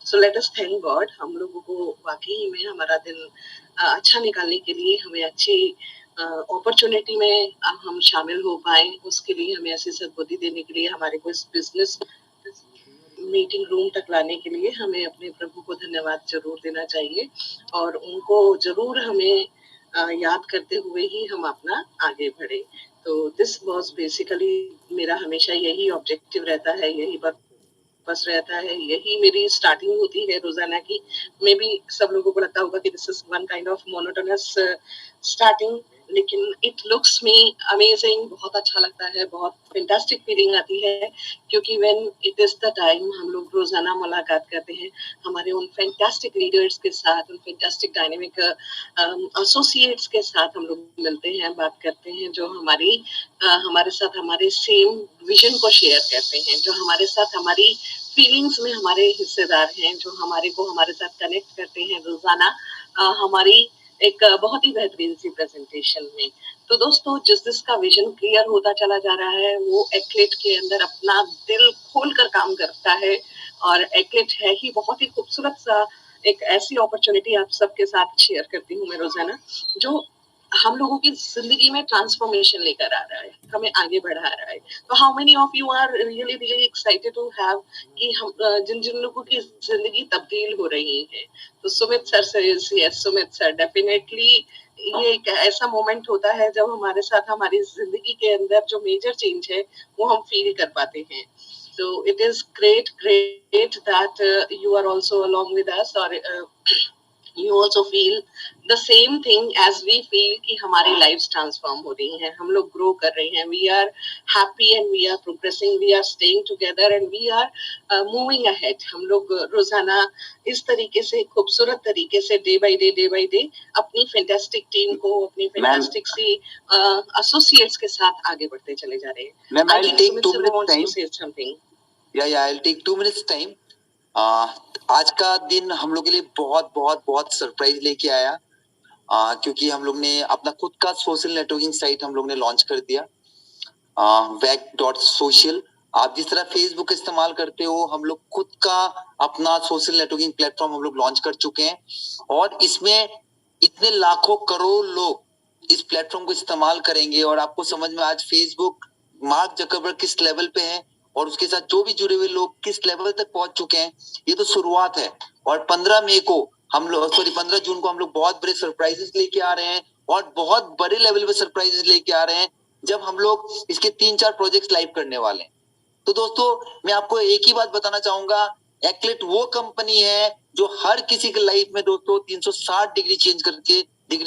So let us thank God. हम लोगों को वाकई में हमारा दिन अच्छा निकालने के लिए, हमें अच्छी अपॉर्चुनिटी में हम शामिल हो पाए, उसके लिए हमें ऐसी सद्बुद्धि देने के लिए, हमारे को इस बिजनेस मीटिंग रूम तक लाने के लिए हमें अपने प्रभु को धन्यवाद जरूर देना चाहिए, और उनको जरूर हमें याद करते हुए ही हम अपना आगे बढ़े। तो दिस वाज बेसिकली, मेरा हमेशा यही ऑब्जेक्टिव रहता है, यही पर्पस रहता है, यही मेरी स्टार्टिंग होती है रोजाना की। मे बी सब लोगों को लगता होगा कि this is one kind of monotonous starting, लेकिन इट लुक्स मी अमेजिंग। बहुत अच्छा लगता है, बहुत फैंटास्टिक फीलिंग आती है, क्योंकि when it is the time हम लोग रोजाना मुलाकात करते हैं हमारे उन फैंटास्टिक लीडर्स के साथ, उन फैंटास्टिक डायनेमिक एसोसिएट्स के साथ हम लोग मिलते हैं, बात करते हैं, जो हमारे साथ हमारे सेम विजन को शेयर करते हैं, जो हमारे साथ हमारी फीलिंग्स में हमारे हिस्सेदार हैं, जो हमारे को हमारे साथ कनेक्ट करते हैं रोजाना हमारी एक बहुत ही बेहतरीन सी प्रेजेंटेशन में। तो दोस्तों, जिस जिसका विजन क्लियर होता चला जा रहा है, वो एक्लेट के अंदर अपना दिल खोल कर काम करता है, और एक्लेट है ही बहुत ही खूबसूरत सा एक ऐसी अपॉर्चुनिटी आप सबके साथ शेयर करती हूँ मैं रोजाना, जो हम लोगों की जिंदगी में ट्रांसफॉर्मेशन लेकर आ रहा है, हमें आगे बढ़ा रहा है। तो how many of you are really really excited to have कि हम जिन जिन लोगों की जिंदगी तब्दील हो रही है। तो सुमित सर से, यस सुमित सर, डेफिनेटली ये एक ऐसा मोमेंट होता है जब हमारे साथ हमारी जिंदगी के अंदर जो मेजर चेंज है वो हम फील कर पाते हैं। So it is great that you are also along with us, or you also feel the same thing as we feel कि हमारी lives transform हो रही हैं, हम लोग grow कर रहे हैं, we are happy and we are progressing, we are staying together and we are moving ahead। हम लोग रोजाना इस तरीके से, खूबसूरत तरीके से day by day अपनी fantastic team को, अपनी fantastic सी associates के साथ आगे बढ़ते चले जा रहे हैं। Ma'am, I'll take 2 minutes time. To say something. Yeah, I'll take 2 minutes time. आज का दिन हम लोग के लिए बहुत बहुत बहुत सरप्राइज लेके आया, क्योंकि हम लोग ने अपना खुद का सोशल नेटवर्किंग साइट हम लोग ने लॉन्च कर दिया, wag.social। आप जिस तरह फेसबुक इस्तेमाल करते हो, हम लोग खुद का अपना सोशल नेटवर्किंग प्लेटफॉर्म हम लोग लॉन्च कर चुके हैं, और इसमें इतने लाखों करोड़ लोग इस प्लेटफॉर्म को इस्तेमाल करेंगे, और आपको समझ में आज फेसबुक मार्क जकरबर्ग किस लेवल पे है और उसके साथ जो भी जुड़े हुए लोग किस लेवल तक पहुंच चुके हैं, ये तो शुरुआत है। और 15 मई को हम लोग, 15 जून को हम लोग बहुत बड़े सरप्राइजेस लेके आ रहे हैं, और बहुत बड़े लेवल पे सरप्राइजेस लेके आ रहे हैं, जब हम लोग इसके 3-4 प्रोजेक्ट्स लाइव करने वाले हैं। तो दोस्तों, मैं आपको एक ही बात बताना चाहूंगा, एक्लेट वो कंपनी है जो हर किसी के लाइफ में दोस्तों 360 डिग्री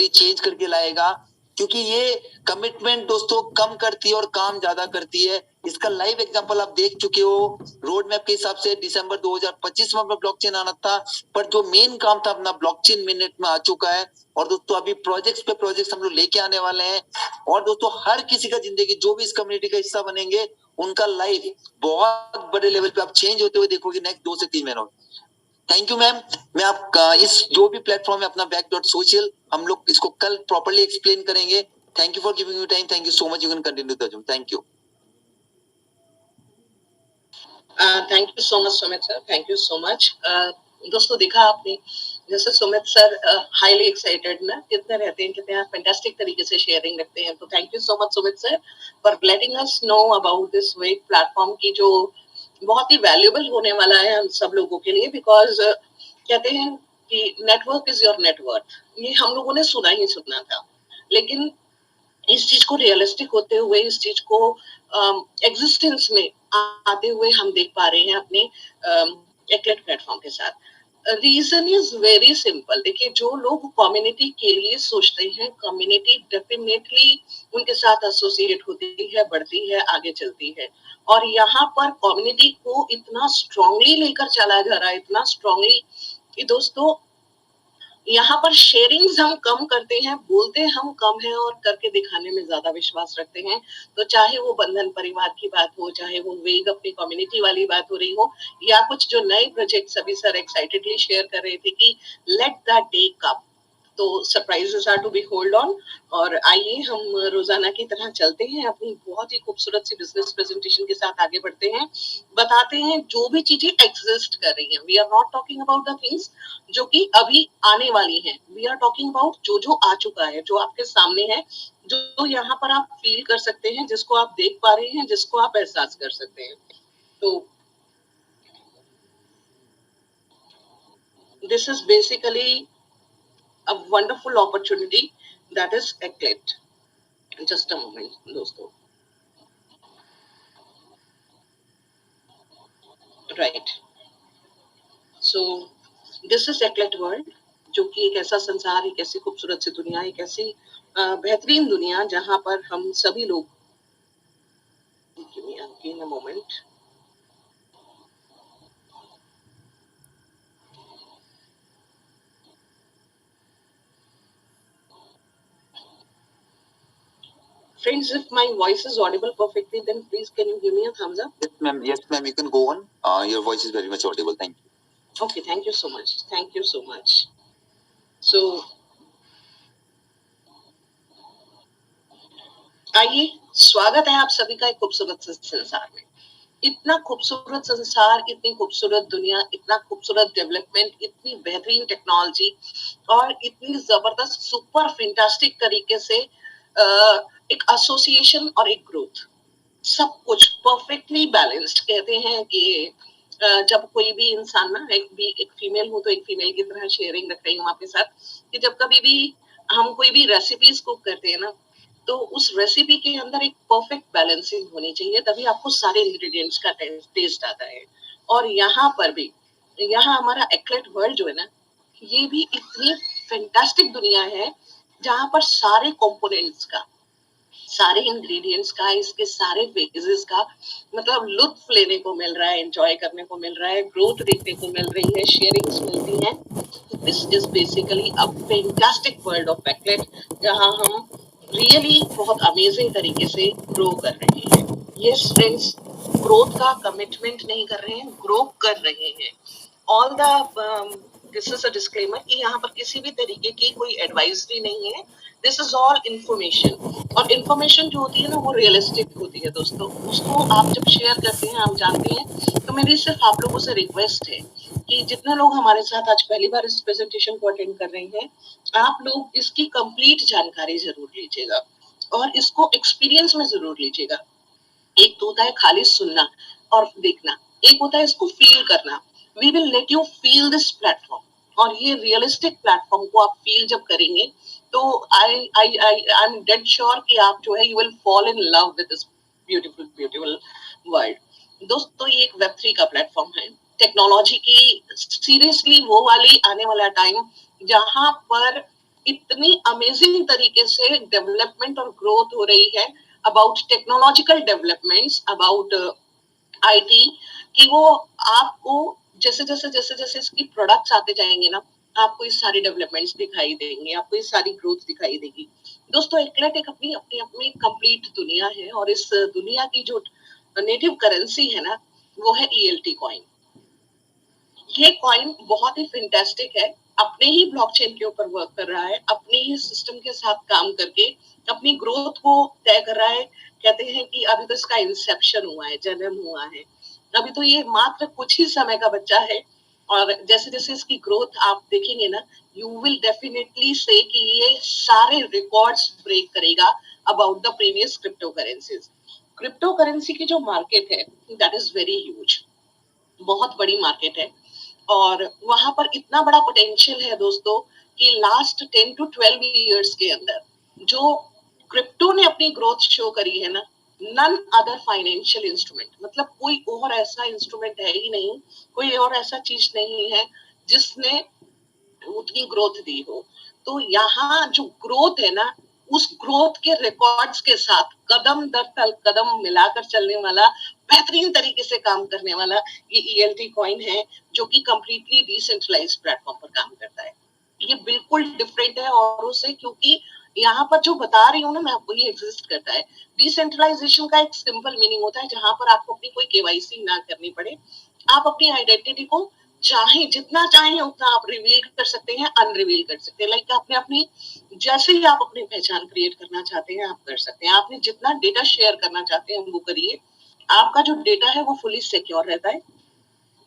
चेंज करके लाएगा, क्योंकि ये कमिटमेंट दोस्तों कम करती है और काम ज्यादा करती है। इसका लाइव एग्जांपल आप देख चुके हो। रोड मैप के हिसाब से दिसंबर 2025 में अपना ब्लॉकचेन आना था, पर जो मेन काम था अपना ब्लॉकचेन मिनट में आ चुका है। और दोस्तों, अभी प्रोजेक्ट्स पे प्रोजेक्ट्स हम लोग लेके आने वाले हैं, और दोस्तों हर किसी का जिंदगी, जो भी इस कम्युनिटी का हिस्सा बनेंगे, उनका लाइफ बहुत बड़े लेवल पे आप चेंज होते हुए देखोगे नेक्स्ट 2 से 3 महीनों में। Thank you ma'am. मैं आपका इस जो भी प्लेटफॉर्म है अपना wag.social, हम लोग इसको कल प्रॉपर्ली एक्सप्लेन करेंगे। Thank you for giving me time. Thank you so much. You can continue the zoom. Thank you. Thank you so much Sumit sir, thank you so much. दोस्तों, देखा आपने जैसे सुमित सर हाईली एक्साइटेड ना कितने रहते हैं, कितने फैंटास्टिक तरीके से शेयरिंग रखते हैं। तो thank you so much Sumit sir for letting us know about this वेग प्लेटफॉर्म की, जो बहुत ही वैल्यूएबल होने वाला है हम सब लोगों के लिए। बिकॉज कहते हैं कि नेटवर्क इज योर नेटवर्क, ये हम लोगों ने सुना ही सुना था, लेकिन इस चीज को रियलिस्टिक होते हुए, इस चीज को एग्जिस्टेंस में आते हुए हम देख पा रहे हैं अपने एक्लेट प्लेटफॉर्म के साथ। Reason is very simple. देखिए, जो लोग कम्युनिटी के लिए सोचते हैं, कम्युनिटी डेफिनेटली उनके साथ एसोसिएट होती है, बढ़ती है, आगे चलती है। और यहाँ पर कम्युनिटी को इतना स्ट्रांगली लेकर चला जा रहा है, इतना स्ट्रांगली कि दोस्तों यहाँ पर शेयरिंग्स हम कम करते हैं, बोलते हम कम हैं और करके दिखाने में ज्यादा विश्वास रखते हैं। तो चाहे वो बंधन परिवार की बात हो, चाहे वो वेग अपनी कम्युनिटी वाली बात हो रही हो, या कुछ जो नए प्रोजेक्ट अभी सर एक्साइटेडली शेयर कर रहे थे कि लेट दैट डे कम। तो surprises are to be hold on. और आइए हम रोजाना की तरह चलते हैं, अपनी बहुत ही खूबसूरत सी बिजनेस प्रेजेंटेशन के साथ आगे बढ़ते हैं, बताते हैं जो भी चीजें एग्जिस्ट कर रही हैं। We are not talking about the things जो कि अभी आने वाली हैं, वी आर टॉकिंग अबाउट जो जो आ चुका है, जो आपके सामने है, जो यहाँ पर आप फील कर सकते हैं, जिसको आप देख पा रहे हैं, जिसको आप एहसास कर सकते हैं। तो this is basically a wonderful opportunity that is Eclat. Just a moment, दोस्तों. Right. So this is Eclat world, जो कि एक ऐसा संसार, एक ऐसी खूबसूरत सी दुनिया, एक ऐसी बेहतरीन दुनिया जहां पर हम सभी लोग. Give me a moment. Friends, if my voice is audible perfectly, then please can you give me a thumbs up? Yes, ma'am. Yes, ma'am. You can go on. Your voice is very much audible. Thank you. Okay, thank you so much. Thank you so much. So आइए, स्वागत है आप सभी का एक खूबसूरत संसार में। इतना खूबसूरत संसार, इतनी खूबसूरत दुनिया, इतना खूबसूरत डेवलपमेंट, इतनी बेहतरीन टेक्नोलॉजी और इतनी जबरदस्त सुपर फैंटास्टिक तरीके से एक एसोसिएशन और एक ग्रोथ, सब कुछ परफेक्टली बैलेंस्ड। कहते हैं कि जब कोई भी इंसान ना, एक फीमेल हो तो एक फीमेल की तरह शेयरिंग रख रही हूँ आपके साथ, कि जब कभी भी हम कोई भी रेसिपीज कुक करते हैं ना, तो उस रेसिपी के अंदर एक परफेक्ट बैलेंसिंग होनी चाहिए, तभी आपको सारे इंग्रेडिएंट्स का टेस्ट आता है। और यहाँ पर भी, यहाँ हमारा एक्लेट वर्ल्ड जो है ना, ये भी इतनी फैंटास्टिक दुनिया है जहाँ पर सारे कंपोनेंट्स का, सारे इंग्रेडिएंट्स का, इसके सारे फेजेस का मतलब लुत्फ लेने को मिल रहा है, एंजॉय करने को मिल रहा है, ग्रोथ देखने को मिल रही है, शेयरिंग्स मिलती हैं। This is basically a fantastic world of Eklat, जहां हम रियली बहुत अमेजिंग तरीके से ग्रो कर रहे हैं। यस फ्रेंड्स, ग्रोथ का कमिटमेंट नहीं कर रहे हैं, ग्रो कर रहे हैं। All the this is a disclaimer कि यहाँ पर किसी भी तरीके की कोई एडवाइजरी नहीं है, दिस इज ऑल इंफॉर्मेशन। और इंफॉर्मेशन जो होती है ना, वो रियलिस्टिक होती है दोस्तों। उसको आप जब शेयर करते हैं, आप जानते हैं, तो मेरी सिर्फ आप लोगों से रिक्वेस्ट है कि जितने लोग हमारे साथ आज पहली बार इस प्रेजेंटेशन को अटेंड कर रहे हैं, आप लोग इसकी कंप्लीट जानकारी जरूर लीजिएगा और इसको एक्सपीरियंस में जरूर लीजिएगा। एक तो होता है खाली सुनना और देखना, एक होता है इसको फील करना। We will let you feel this platform, और ये रियलिस्टिक प्लेटफॉर्म को आप फील जब करेंगे, तो आई एम डेड श्योर कि आप जो है, you will fall in love with this beautiful beautiful world. दोस्तों, ये एक वेब3 का प्लेटफॉर्म है, टेक्नोलॉजी की सीरियसली वो वाली आने वाला टाइम जहां पर इतनी अमेजिंग तरीके से डेवलपमेंट और ग्रोथ हो रही है, about technological developments, about IT, कि वो आपको जैसे जैसे जैसे जैसे इसकी प्रोडक्ट्स आते जाएंगे ना, आपको ये सारी डेवलपमेंट्स दिखाई देंगे, आपको ये सारी ग्रोथ दिखाई देगी। दोस्तों, एक्लेट एक अपनी अपनी अपनी कंप्लीट दुनिया है, और इस दुनिया की जो नेटिव करेंसी है ना, वो है ELT कॉइन। ये कॉइन बहुत ही फैंटास्टिक है, अपने ही ब्लॉकचेन के ऊपर वर्क कर रहा है, अपने ही सिस्टम के साथ काम करके अपनी ग्रोथ को तय कर रहा है। कहते हैं कि अभी तो इसका इंसेप्शन हुआ है, जन्म हुआ है, अभी तो ये मात्र कुछ ही समय का बच्चा है। और जैसे जैसे इसकी ग्रोथ आप देखेंगे ना, यू विल डेफिनेटली से कि ये सारे रिकॉर्ड्स ब्रेक करेगा about the previous crypto currencies. Crypto currency की जो मार्केट है, दैट इज वेरी ह्यूज, बहुत बड़ी मार्केट है, और वहां पर इतना बड़ा पोटेंशियल है दोस्तों, कि लास्ट 10 to 12 इयर्स के अंदर जो क्रिप्टो ने अपनी ग्रोथ शो करी है ना, नन अदर फाइनेंशियल इंस्ट्रूमेंट, मतलब कोई और ऐसा इंस्ट्रूमेंट है ही नहीं, कोई और ऐसा चीज नहीं है जिसने उतनी ग्रोथ दी हो। तो यहाँ जो ग्रोथ है ना, उस ग्रोथ के रिकॉर्ड्स के साथ कदम दर कदम मिलाकर चलने वाला, बेहतरीन तरीके से काम करने वाला ये ELT कॉइन है, जो कि कंप्लीटली डिसेंट्रलाइज प्लेटफॉर्म पर काम करता है। ये बिल्कुल डिफरेंट है औरों से, क्योंकि यहाँ पर जो बता रही हूँ ना मैं आपको, ये एग्जिस्ट करता है। डिसेंट्रलाइजेशन का एक सिंपल मीनिंग होता है जहां पर आपको अपनी कोई KYC ना करनी पड़े, आप अपनी आइडेंटिटी को चाहे जितना चाहे उतना आप रिवील कर सकते हैं, अनरिवील कर सकते हैं। लाइक आपने अपनी जैसे ही आप अपनी पहचान क्रिएट करना चाहते हैं आप कर सकते हैं। आपने जितना डेटा शेयर करना चाहते हैं वो करिए। आपका जो डेटा है वो फुली सिक्योर रहता है।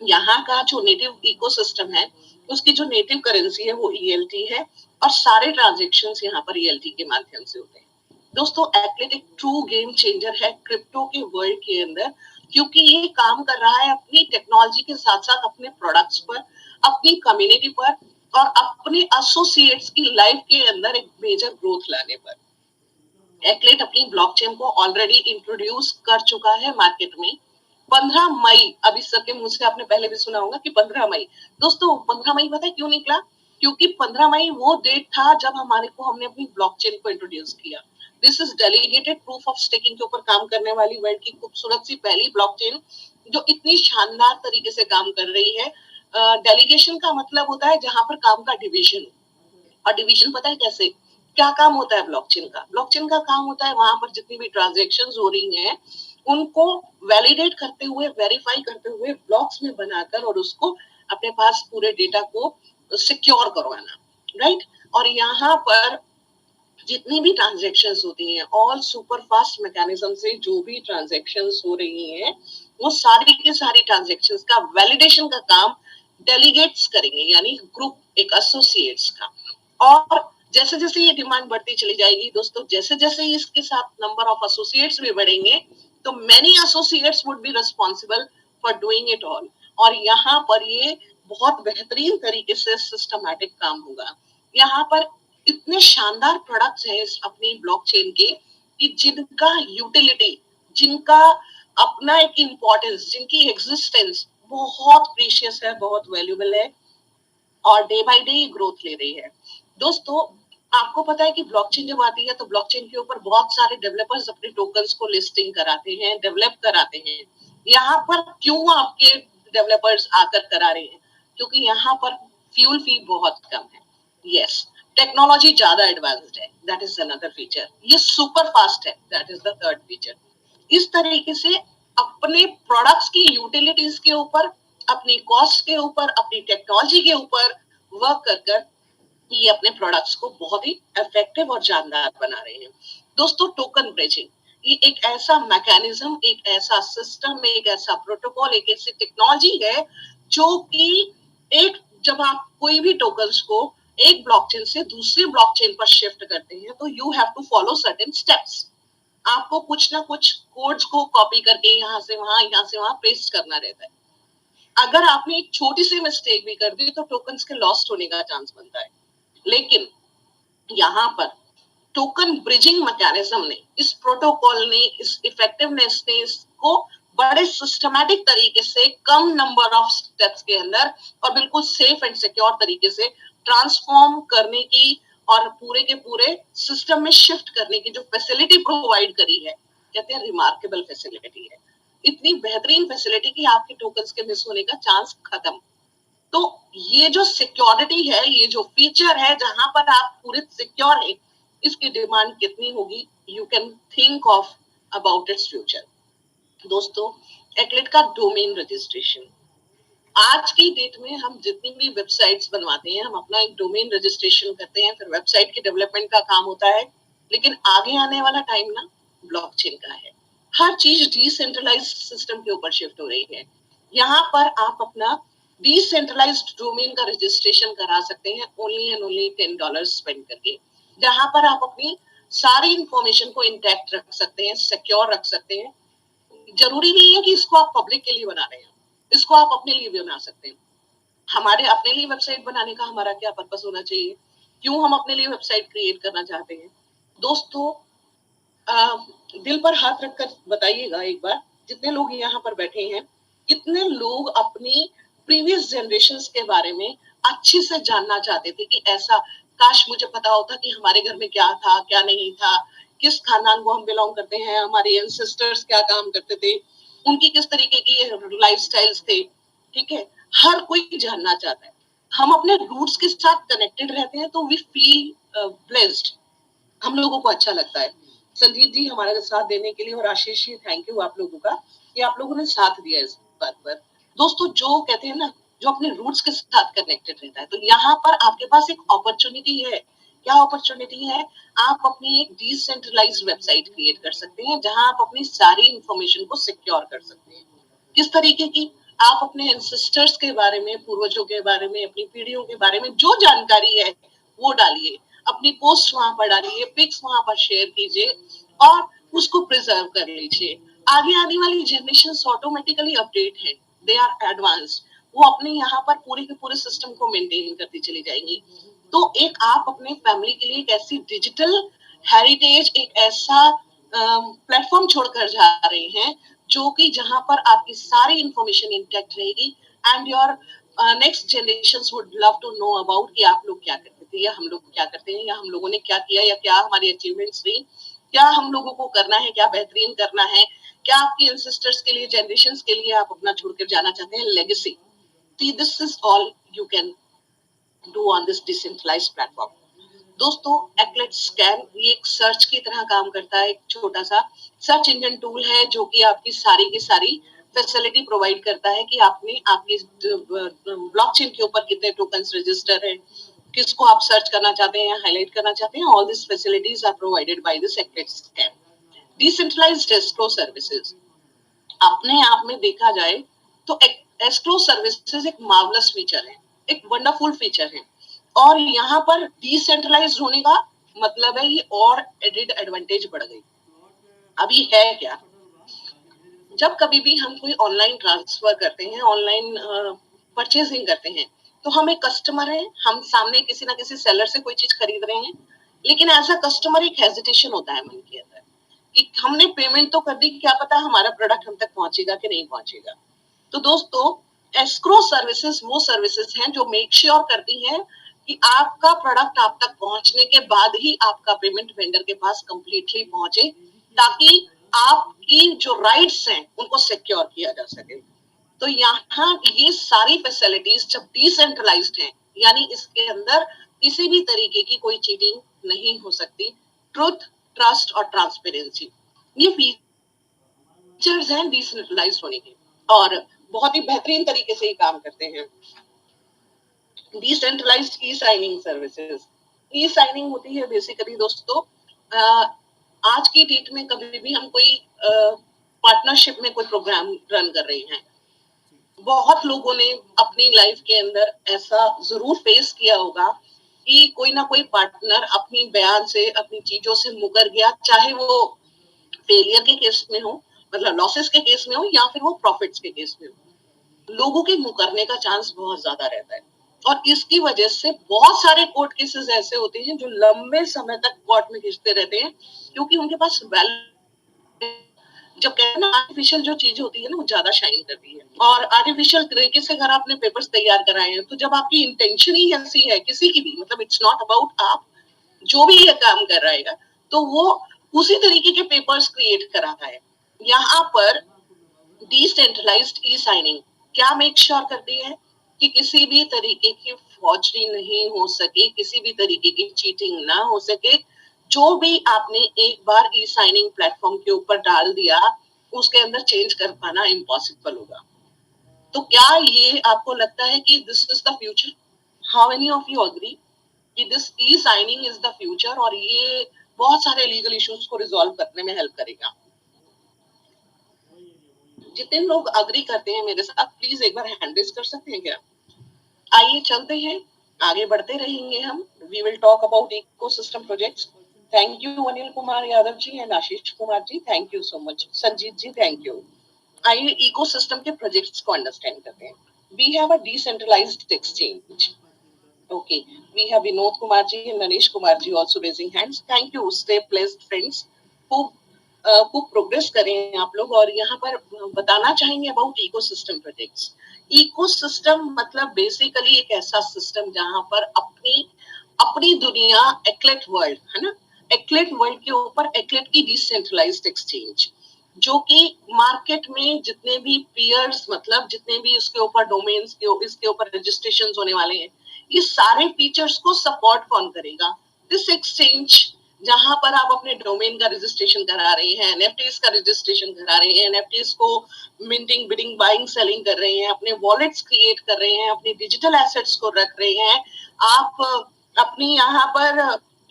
यहाँ का जो नेटिव इकोसिस्टम है उसकी जो नेटिव करेंसी है वो ELT है और सारे ट्रांजेक्शन्स यहाँ पर ELT के माध्यम से होते हैं। दोस्तों एक्लेट एक ट्रू गेम चेंजर है क्रिप्टो के वर्ल्ड के अंदर, क्योंकि ये काम कर रहा है अपनी टेक्नोलॉजी के साथ साथ अपने प्रोडक्ट्स पर, अपनी कम्युनिटी पर और अपने एसोसिएट्स की लाइफ के अंदर एक मेजर ग्रोथ लाने पर। एक्लेट अपनी ब्लॉकचेन को ऑलरेडी इंट्रोड्यूस कर चुका है मार्केट में। 15 मई, अभी सर के मुंह से आपने पहले भी सुना होगा कि 15 मई। दोस्तों 15 मई पता है क्यों निकला? क्योंकि 15 मई वो डेट था जब हमने अपनी ब्लॉकचेन को इंट्रोड्यूस किया। This is delegated proof of staking के ऊपर काम करने वाली वर्ल्ड की खूबसूरत सी पहली ब्लॉकचेन जो इतनी शानदार तरीके से काम कर रही है। डेलीगेशन का मतलब होता है जहां पर काम का डिवीजन, और डिवीजन पता है कैसे क्या काम होता है ब्लॉकचेन का? ब्लॉकचेन का काम होता है वहां पर जितनी भी ट्रांजैक्शंस हो रही हैं उनको वैलिडेट करते हुए, वेरीफाई करते हुए ब्लॉक्स में बनाकर और उसको अपने पास पूरे डेटा को सिक्योर करवाना, राइट। और यहाँ पर जितनी भी ट्रांजैक्शंस होती हैं ऑल सुपर फास्ट मैकेनिज्म से जो भी ट्रांजैक्शंस हो रही हैं वो सारी की सारी ट्रांजैक्शंस का वैलिडेशन का काम डेलीगेट्स करेंगे, यानी ग्रुप एक एसोसिएट्स का। और जैसे जैसे ये डिमांड बढ़ती चली जाएगी दोस्तों, जैसे जैसे इसके साथ नंबर ऑफ एसोसिएट्स भी बढ़ेंगे तो many associates would be responsible for doing it all. और यहाँ पर ये बहुत बेहतरीन तरीके से सिस्टमैटिक काम होगा। यहाँ पर इतने शानदार प्रोडक्ट्स हैं इस अपनी ब्लॉकचेन के कि जिनका यूटिलिटी, जिनका अपना एक इम्पोर्टेंस, जिनकी एग्जिस्टेंस बहुत प्रीशियस है, बहुत वैल्यूबल है और डे बाय डे ग्रोथ ले रही है। दोस्तों आपको पता है कि ब्लॉकचेन जब आती है तो ब्लॉकचेन के ऊपर बहुत सारे डेवलपर्स अपने टोकन्स को लिस्टिंग कराते हैं, डेवलप कराते हैं। यहाँ पर क्यों आपके डेवलपर्स आकर करा रहे हैं? क्योंकि यहाँ पर फ्यूल फी बहुत कम है। यस, टेक्नोलॉजी ज्यादा एडवांस्ड है, दैट इज अनदर फीचर। ये सुपर फास्ट है, that is the third feature. इस तरीके से अपने प्रोडक्ट्स की यूटिलिटीज के ऊपर, अपनी कॉस्ट के ऊपर, अपनी टेक्नोलॉजी के ऊपर वर्क कर कर ये अपने प्रोडक्ट्स को बहुत ही इफेक्टिव और जानदार बना रहे हैं। दोस्तों टोकन ब्रिजिंग ये एक ऐसा मैकेनिज्म, एक ऐसा सिस्टम, एक ऐसा प्रोटोकॉल, एक ऐसी टेक्नोलॉजी है जो कि एक जब आप कोई भी टोकन्स को एक ब्लॉकचेन से दूसरी ब्लॉकचेन पर शिफ्ट करते हैं तो you have to follow certain steps. आपको कुछ ना कुछ कोड्स को कॉपी करके यहाँ से वहां पेस्ट करना रहता है। अगर आपने एक छोटी सी मिस्टेक भी कर दी तो टोकन्स के लॉस्ट होने का चांस बनता है। लेकिन यहाँ पर टोकन ब्रिजिंग मैकेनिज्म ने, इस प्रोटोकॉल ने, इस इफेक्टिवनेस ने इसको बड़े सिस्टमैटिक तरीके से कम नंबर ऑफ स्टेप्स के अंदर और बिल्कुल सेफ एंड सिक्योर तरीके से ट्रांसफॉर्म करने की और पूरे के पूरे सिस्टम में शिफ्ट करने की जो फैसिलिटी प्रोवाइड करी है, कहते हैं रिमार्केबल फैसिलिटी है। इतनी बेहतरीन फैसिलिटी कि आपके टोकन्स के मिस होने का चांस खत्म। तो ये जो सिक्योरिटी है, ये जो फीचर है जहां पर आप पूरे सिक्योर है, इसकी डिमांड कितनी होगी? You can think of about its future. दोस्तों एक्लेट का डोमेन रजिस्ट्रेशन, आज की डेट में हम जितनी भी वेबसाइट्स बनवाते हैं हम अपना एक डोमेन रजिस्ट्रेशन करते हैं, फिर वेबसाइट के डेवलपमेंट का काम होता है। लेकिन आगे आने वाला टाइम ना ब्लॉकचेन का है। हर चीज डिसेंट्रलाइज्ड सिस्टम के ऊपर शिफ्ट हो रही है। यहाँ पर आप अपना डिसेंट्रलाइज्ड डोमेन का रजिस्ट्रेशन करा सकते हैं ओनली एंड ओनली $10 स्पेंड करके, जहां पर आप अपनी सारी इंफॉर्मेशन को इंटैक्ट रख सकते हैं, सिक्योर रख सकते हैं। जरूरी नहीं है कि इसको आप पब्लिक के लिए बना रहे हैं, इसको आप अपने लिए भी बना सकते हैं। हमारे अपने लिए वेबसाइट बनाने का हमारा क्या पर्पस होना चाहिए? क्यों हम अपने लिए वेबसाइट क्रिएट करना चाहते हैं? दोस्तों दिल पर हाथ रखकर बताइएगा एक बार, जितने लोग यहाँ पर बैठे हैं, कितने लोग अपनी प्रीवियस जनरेशंस के बारे में अच्छे से जानना चाहते थे कि ऐसा काश मुझे पता होता कि हमारे घर में क्या था, क्या नहीं था, किस खानदान को हम बिलोंग करते हैं, हमारे एंसेस्टर्स क्या काम करते थे, उनकी किस तरीके की लाइफस्टाइल्स थे। ठीक है, हर कोई जानना चाहता है। हम अपने रूट्स के साथ कनेक्टेड रहते हैं तो वी फील ब्लेस्ड, हम लोगों को अच्छा लगता है। संजीत जी हमारे साथ देने के लिए और आशीष जी थैंक यू आप लोगों का कि आप लोगों ने साथ दिया इस बात पर। दोस्तों जो कहते हैं ना, जो अपने रूट्स के साथ कनेक्टेड रहता है। तो यहाँ पर आपके पास एक अपॉर्चुनिटी है। क्या अपॉर्चुनिटी है? आप अपनी एक डिसेंट्रलाइज्ड वेबसाइट क्रिएट कर सकते हैं जहां आप अपनी सारी इंफॉर्मेशन को सिक्योर कर सकते हैं। किस तरीके की? आप अपने एंसेस्टर्स के बारे में, पूर्वजों के बारे में, अपनी पीढ़ियों के बारे में जो जानकारी है वो डालिए, अपनी पोस्ट वहां पर डालिए, पिक्स वहां पर शेयर कीजिए और उसको प्रिजर्व कर लीजिए। आगे आने वाली जनरेशन ऑटोमेटिकली अपडेट है, दे आर एडवांस्ड, वो अपने यहाँ पर पूरे के पूरे सिस्टम को मेंटेन करती चली जाएंगी। तो एक आप अपने फैमिली के लिए एक ऐसी डिजिटल हेरिटेज, एक ऐसा प्लेटफॉर्म छोड़कर जा रहे हैं जो कि जहां पर आपकी सारी इंफॉर्मेशन इंटैक्ट रहेगी and your next generation would love to know about कि आप लोग क्या करते थे या हम लोग क्या करते हैं या हम लोगों ने क्या किया या क्या हमारी अचीवमेंट्स रही, क्या हम लोगों को करना है, क्या बेहतरीन करना है, क्या आपकी एंसेस्टर्स के लिए, जनरेशंस के लिए आप अपना छोड़कर जाना चाहते हैं legacy. This is all you can do on this decentralized platform. दोस्तों, एक्लेट स्कैन ये एक सर्च की तरह काम करता है, एक छोटा सा सर्च इंजन टूल है जो कि आपकी सारी की सारी फैसिलिटी प्रोवाइड करता है कि आपने आपकी ब्लॉकचेन के ऊपर कितने टोकन्स रजिस्टर है, किसको आप सर्च करना चाहते हैं, हाईलाइट करना चाहते हैं। All this facilities are provided by this Eklat scan. Decentralised escrow services, अपने आप में देखा जाए तो एस्क्रो सर्विसेज एक मार्वलस फीचर है, एक वंडरफुल फीचर है। और यहाँ पर डिसेंट्रलाइज्ड होने का मतलब है ये और एडेड एडवांटेज बढ़ गई। अभी है क्या? जब कभी भी हम कोई ऑनलाइन ट्रांसफर करते हैं, ऑनलाइन परचेजिंग करते हैं, तो हम एक कस्टमर है, हम सामने किसी ना किसी सेलर से कोई चीज खरीद रहे हैं, लेकिन एज अ कस्टमर एक हेजिटेशन होता है मन के अंदर कि हमने पेमेंट तो कर दी, क्या पता हमारा प्रोडक्ट हम तक पहुंचेगा कि नहीं पहुंचेगा। तो दोस्तों, एस्क्रो सर्विसेज वो सर्विसेज हैं जो मेक श्योर करती हैं कि आपका प्रोडक्ट आप तक पहुंचने के बाद ही आपका पेमेंट वेंडर के पास कंप्लीटली पहुंचे, ताकि आपकी जो राइट्स हैं उनको सिक्योर किया जा सके। तो यहाँ ये सारी फैसिलिटीज जब डिसेंट्रलाइज्ड हैं, यानी इसके अंदर किसी भी तरीके की कोई चीटिंग नहीं हो सकती। ट्रुथ, ट्रस्ट और ट्रांसपेरेंसी, ये फीचर्स हैं डिसेंट्रलाइज्ड होने के और बहुत ही बेहतरीन तरीके से ये काम करते हैं। Decentralized e signing services, e signing होती है बेसिकली दोस्तों, आज की डेट में कभी भी हम कोई पार्टनरशिप में कोई प्रोग्राम रन कर रहे हैं, बहुत लोगों ने अपनी लाइफ के अंदर ऐसा जरूर फेस किया होगा कि कोई ना कोई पार्टनर अपनी बयान से, अपनी चीजों से मुकर गया, चाहे वो फेलियर के केस में हो, मतलब लॉसेस के केस में हो या फिर वो प्रॉफिट्स के केस में हो। लोगों के मुकरने का चांस बहुत ज्यादा रहता है और इसकी वजह से बहुत सारे कोर्ट केसेस ऐसे होते हैं जो लंबे समय तक कोर्ट में खींचते रहते हैं, क्योंकि उनके पास जब कहते हैं ना आर्टिफिशियल जो चीज होती है ना वो ज्यादा शाइन करती है, और आर्टिफिशियल तरीके से अगर आपने पेपर्स तैयार कराए हैं, तो जब आपकी इंटेंशन ही ऐसी है किसी की भी, मतलब इट्स नॉट अबाउट आप, जो भी ये काम कर रहा है तो वो उसी तरीके के पेपर्स क्रिएट कराता है। यहाँ पर डिसेंट्रलाइज्ड ई साइनिंग क्या मेक श्योर करती है कि किसी भी तरीके की फॉर्जरी नहीं हो सके, किसी भी तरीके की चीटिंग ना हो सके। जो भी आपने एक बार ई साइनिंग प्लेटफॉर्म के ऊपर डाल दिया, उसके अंदर चेंज कर पाना इम्पॉसिबल होगा। तो क्या ये आपको लगता है कि this is the future? How many of you agree कि this e signing is the future और ये बहुत सारे लीगल इश्यूज को रिजॉल्व करने में हेल्प करेगा? जितने लोग अग्री करते हैं मेरे साथ, प्लीज एक बार हैंड रेज कर सकते हैं क्या? आइए चलते हैं, आगे बढ़ते रहेंगे हम। We will talk about ecosystem projects. Thank you Anil Kumar Yadav ji and Ashish Kumar ji, thank you so much. Sanjeet ji, thank you. आइए इकोसिस्टम के प्रोजेक्ट्स को अंडरस्टैंड करते हैं। We have a decentralized exchange. Okay, we have Vinod Kumar ji and Naresh Kumar ji also raising hands. Thank you, stay blessed friends. खूब progress करें आप लोग। और यहाँ पर बताना चाहेंगे अबाउट इकोसिस्टम प्रोजेक्ट्स। इकोसिस्टम मतलब बेसिकली एक ऐसा सिस्टम जहाँ पर अपनी अपनी दुनिया, एक्लेट वर्ल्ड है ना, एक्लेट वर्ल्ड के ऊपर एक्लेट की डिसेंट्रलाइज्ड एक्सचेंज, जो कि मार्केट में जितने भी पीयर्स, मतलब जितने भी उसके ऊपर डोमेन्स के इसके ऊपर रजिस्ट्रेशन होने वाले हैं, ये सारे फीचर्स को सपोर्ट कौन करेगा? दिस एक्सचेंज जहां पर आप अपने डोमेन का रजिस्ट्रेशन करा रहे हैं, एनएफटीज का रजिस्ट्रेशन करा रहे हैं, एनएफटीज को मिंटिंग, बिडिंग, बाइंग, सेलिंग कर रहे हैं, अपने वॉलेट्स क्रिएट कर रहे हैं, अपनी डिजिटल एसेट्स को रख रहे हैं, आप अपनी यहाँ पर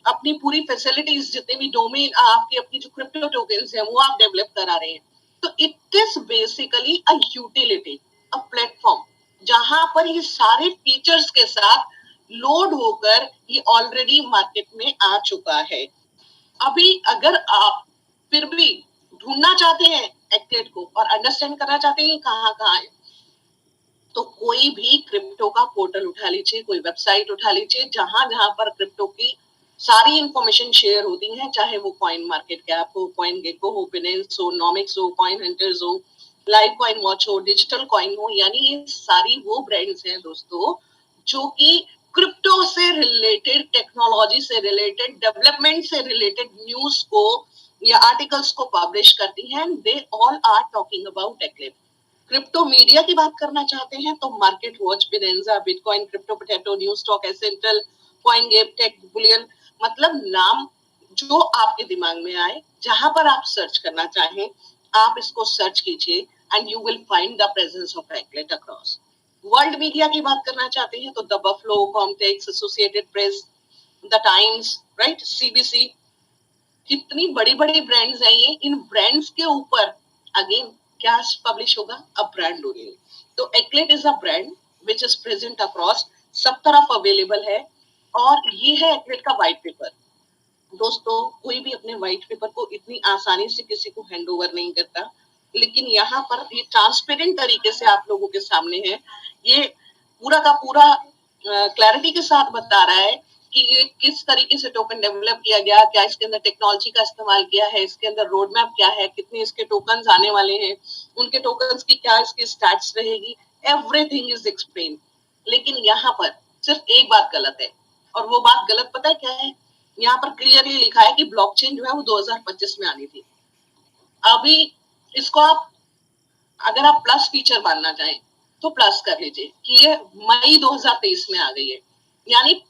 अपनी पूरी फैसिलिटीज, जितने भी डोमेन आपकी अपनी जो क्रिप्टो टोकन्स हैं वो आप डेवलप करा रहे हैं। तो it is basically a utility, a platform, जहां पर ये सारे फीचर्स के साथ लोड होकर ये ऑलरेडी मार्केट में आ चुका है। अभी अगर आप फिर भी ढूंढना चाहते हैं एक्लेट को और अंडरस्टैंड करना चाहते हैं कहाँ कहाँ है, तो कोई भी क्रिप्टो का पोर्टल उठा लीजिए, कोई वेबसाइट उठा लीजिए, जहां जहां पर क्रिप्टो की सारी इंफॉर्मेशन शेयर होती है, चाहे वो कॉइन मार्केट कैप हो, कॉइन गेको हो, बिनेंस हो, नॉमिक्स हो, कॉइन हंटर्स हो, लाइव कॉइन वॉच हो, डिजिटल कॉइन हो, यानी ये सारी वो ब्रांड्स हैं दोस्तों जो कि क्रिप्टो से रिलेटेड, टेक्नोलॉजी से रिलेटेड, डेवलपमेंट से रिलेटेड न्यूज को या आर्टिकल्स को पब्लिश करती हैं। They all are talking about Eklat. Crypto media की बात करना चाहते हैं तो market watch, Benzinga, bitcoin, crypto potato, news stock, एसेंट्रल, कॉइन गेप, टेक बुलियन, मतलब नाम जो आपके दिमाग में आए, जहां पर आप सर्च करना चाहें, आप इसको सर्च कीजिए and you will find the presence of Eklat across. World media की बात करना चाहते हैं तो the buffalo, Comtex, associated press, the Times, right, CBC, कितनी बड़ी बड़ी ब्रांड्स हैं ये। इन ब्रांड्स के ऊपर अगेन क्या पब्लिश होगा? A brand only. तो Eklat is a brand which is present across, सब तरफ अवेलेबल है। और ये है एक्लेट का व्हाइट पेपर। दोस्तों कोई भी अपने व्हाइट पेपर को इतनी आसानी से किसी को हैंड ओवर नहीं करता, लेकिन यहाँ पर ये ट्रांसपेरेंट तरीके से आप लोगों के सामने है। ये पूरा का पूरा क्लैरिटी के साथ बता रहा है कि ये किस तरीके से टोकन डेवलप किया गया, क्या इसके अंदर टेक्नोलॉजी का इस्तेमाल किया है, इसके अंदर रोड मैप क्या है, कितने इसके टोकन्स आने वाले हैं, उनके टोकन्स की क्या इसकी स्टैट्स रहेगी, एवरीथिंग इज एक्सप्लेन। लेकिन यहाँ पर सिर्फ एक बात गलत है, और वो बात गलत पता है क्या है? यहाँ पर क्लियरली लिखा है कि ब्लॉकचेन जो है वो 2025 में आनी थी। अभी इसको आप अगर आप प्लस फीचर मानना चाहें तो प्लस कर लीजिए कि ये मई 2023 में आ गई है, यानी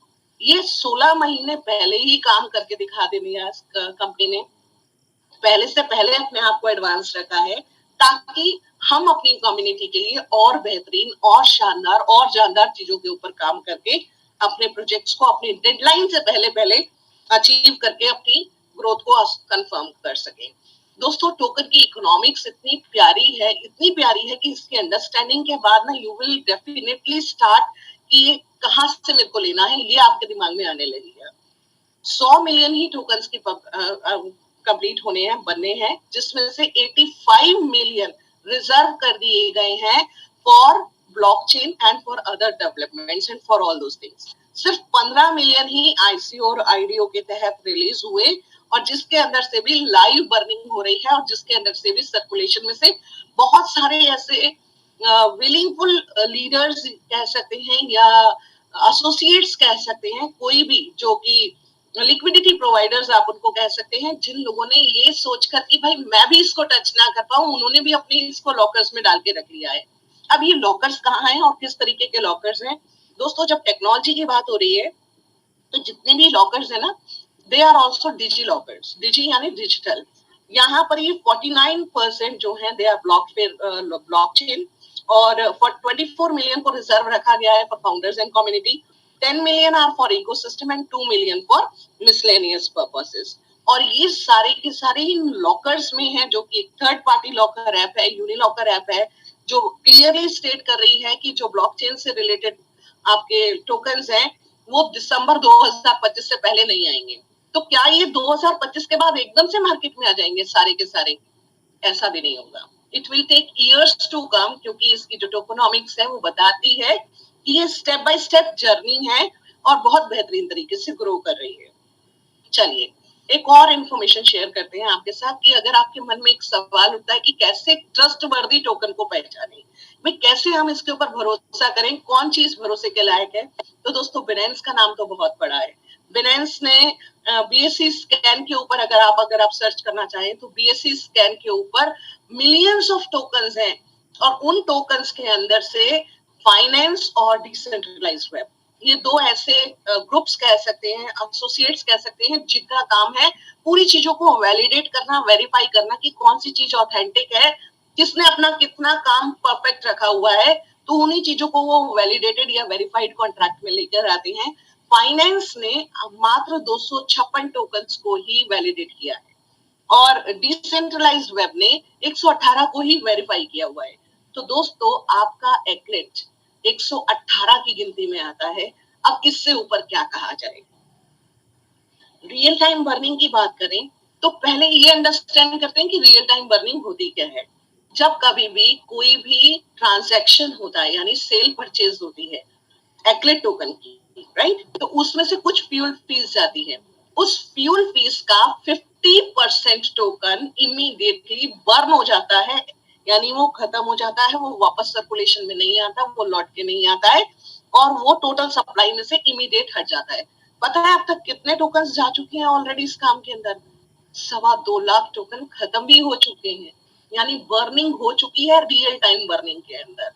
ये 16 महीने पहले ही काम करके दिखा दे दिया कंपनी ने, पहले से पहले अपने आप को एडवांस रखा है, ताकि हम अपनी कम्युनिटी के लिए और बेहतरीन और शानदार और जानदार चीजों के ऊपर काम करके अपने प्रोजेक्ट्स को अपनी डेडलाइन से पहले पहले अचीव करके अपनी ग्रोथ को कंफर्म कर सके। दोस्तों टोकन की इकोनॉमिक्स इतनी प्यारी है कि इसकी अंडरस्टैंडिंग के बाद ना यू विल डेफिनेटली स्टार्ट कि कहाँ से मेरे को लेना है, ये आपके दिमाग में आने लगेगा। 100 मिलियन ही टोकन्स की कंप्लीट होने हैं, बनने हैं, जिसमें से 85 मिलियन रिजर्व कर दिए गए हैं for blockchain and for other developments and for all those things. सिर्फ 15 मिलियन ही आईसीओ और आईडीओ के तहत रिलीज हुए, और जिसके अंदर से भी लाइव बर्निंग हो रही है, और जिसके अंदर से भी सर्कुलेशन में से बहुत सारे ऐसे विलिंगफुल लीडर्स कह सकते हैं या एसोसिएट्स कह सकते हैं, कोई भी जो कि लिक्विडिटी प्रोवाइडर्स आप उनको कह सकते हैं, जिन लोगों ने ये सोचकर कि भाई मैं भी इसको टच ना कर पाऊं, उन्होंने भी अपने इसको लॉकर्स में डाल के रख लिया है। अब ये लॉकर्स कहाँ हैं और किस तरीके के लॉकर्स हैं? दोस्तों जब टेक्नोलॉजी की बात हो रही है तो जितने भी लॉकर्स है ना, they are also digi lockers, digi यानी डिजिटल। यहाँ पर ये 49% जो है दे आर ब्लॉकचेन, और फॉर 24 मिलियन को रिजर्व रखा गया है for founders and community, 10 million are for ecosystem and 2 million for miscellaneous purposes. और ये सारे के सारे इन लॉकर्स में है, जो कि एक थर्ड पार्टी लॉकर ऐप है, यूनिलॉकर ऐप है, जो क्लियरली स्टेट कर रही है कि जो ब्लॉकचेन से रिलेटेड आपके टोकन्स हैं वो दिसंबर 2025 से पहले नहीं आएंगे। तो क्या ये 2025 के बाद एकदम से मार्केट में आ जाएंगे सारे के सारे? ऐसा भी नहीं होगा। It will take years to come, क्योंकि इसकी जो टोकोनॉमिक्स है वो बताती है कि ये स्टेप बाय स्टेप जर्नी है और बहुत बेहतरीन तरीके से ग्रो कर रही है। चलिए एक और इंफॉर्मेशन शेयर करते हैं आपके साथ कि अगर आपके मन में एक सवाल उठता है कि कैसे ट्रस्ट वर्दी टोकन को पहचाने, भाई कैसे हम इसके ऊपर भरोसा करें, कौन चीज भरोसे के लायक है, तो दोस्तों बिनेंस का नाम तो बहुत बड़ा है। बिनेंस ने बीएससी स्कैन के ऊपर अगर आप सर्च करना चाहें तो बीएससी स्कैन के ऊपर मिलियंस ऑफ टोकन्स हैं, और उन टोकन्स के अंदर से फाइनेंस और डिसेंट्रलाइज्ड वेब, ये दो ऐसे ग्रुप्स कह सकते हैं, एसोसिएट्स कह सकते हैं, जिनका काम है पूरी चीजों को वैलिडेट करना, वेरीफाई करना कि कौन सी चीज ऑथेंटिक है, किसने अपना कितना काम परफेक्ट रखा हुआ है। तो उन्हीं चीजों को वो वैलिडेटेड या वेरीफाइड कॉन्ट्रैक्ट में लेकर आते हैं। फाइनेंस ने मात्र 256 टोकन्स को ही वैलिडेट किया है और डिसेंट्रलाइज्ड वेब ने 118 को ही वेरीफाई किया हुआ है। तो दोस्तों, आपका एक्लेट 118 की गिनती में आता है। अब इससे ऊपर क्या कहा जाए। रियल टाइम बर्निंग की बात करें तो पहले ये अंडरस्टैंड करते हैं कि रियल टाइम बर्निंग होती क्या है। जब कभी भी कोई भी ट्रांजैक्शन होता है, यानी सेल परचेज होती है एक्लेट टोकन की, राइट, तो उसमें से कुछ फ्यूल फीस जाती है। उस फ्यूल फीस का 50% टोकन इमीडिएटली बर्न हो जाता है, यानी वो खत्म हो जाता है, वो वापस सर्कुलेशन में नहीं आता, वो लौट के नहीं आता है और वो टोटल सप्लाई में से इमीडिएट हट जाता है। पता है अब तक कितने टोकन जा चुके हैं ऑलरेडी इस काम के अंदर? 2.25 लाख टोकन खत्म भी हो चुके हैं, यानी बर्निंग हो चुकी है रियल टाइम बर्निंग के अंदर।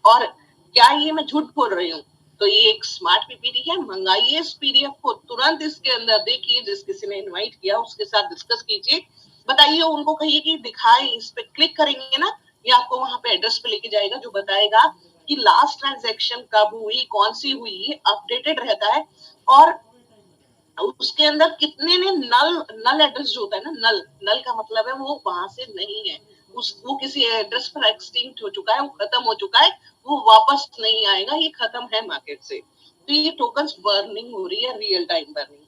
और क्या ये मैं झूठ बोल रही हूँ? तो ये एक स्मार्ट पीपीटी है, मंगाइए इस पीडीएफ को, तुरंत इसके अंदर देखिए, जिस किसी ने इनवाइट किया उसके साथ डिस्कस कीजिए, बताइए, उनको कहिए कि दिखाएं। इस पे क्लिक करेंगे ना, ये आपको वहां पे एड्रेस पे लेके जाएगा जो बताएगा कि लास्ट ट्रांजैक्शन कब हुई, कौन सी हुई, ये अपडेटेड रहता है। और उसके अंदर कितने ने नल एड्रेस जो होता है ना, नल का मतलब है वो वहां से नहीं है, वो किसी एड्रेस पर एक्सटिंक्ट हो चुका है, वो खत्म हो चुका है, वो वापस नहीं आएगा, ये खत्म है मार्केट से। तो ये टोकन्स बर्निंग हो रही है, रियल टाइम बर्निंग।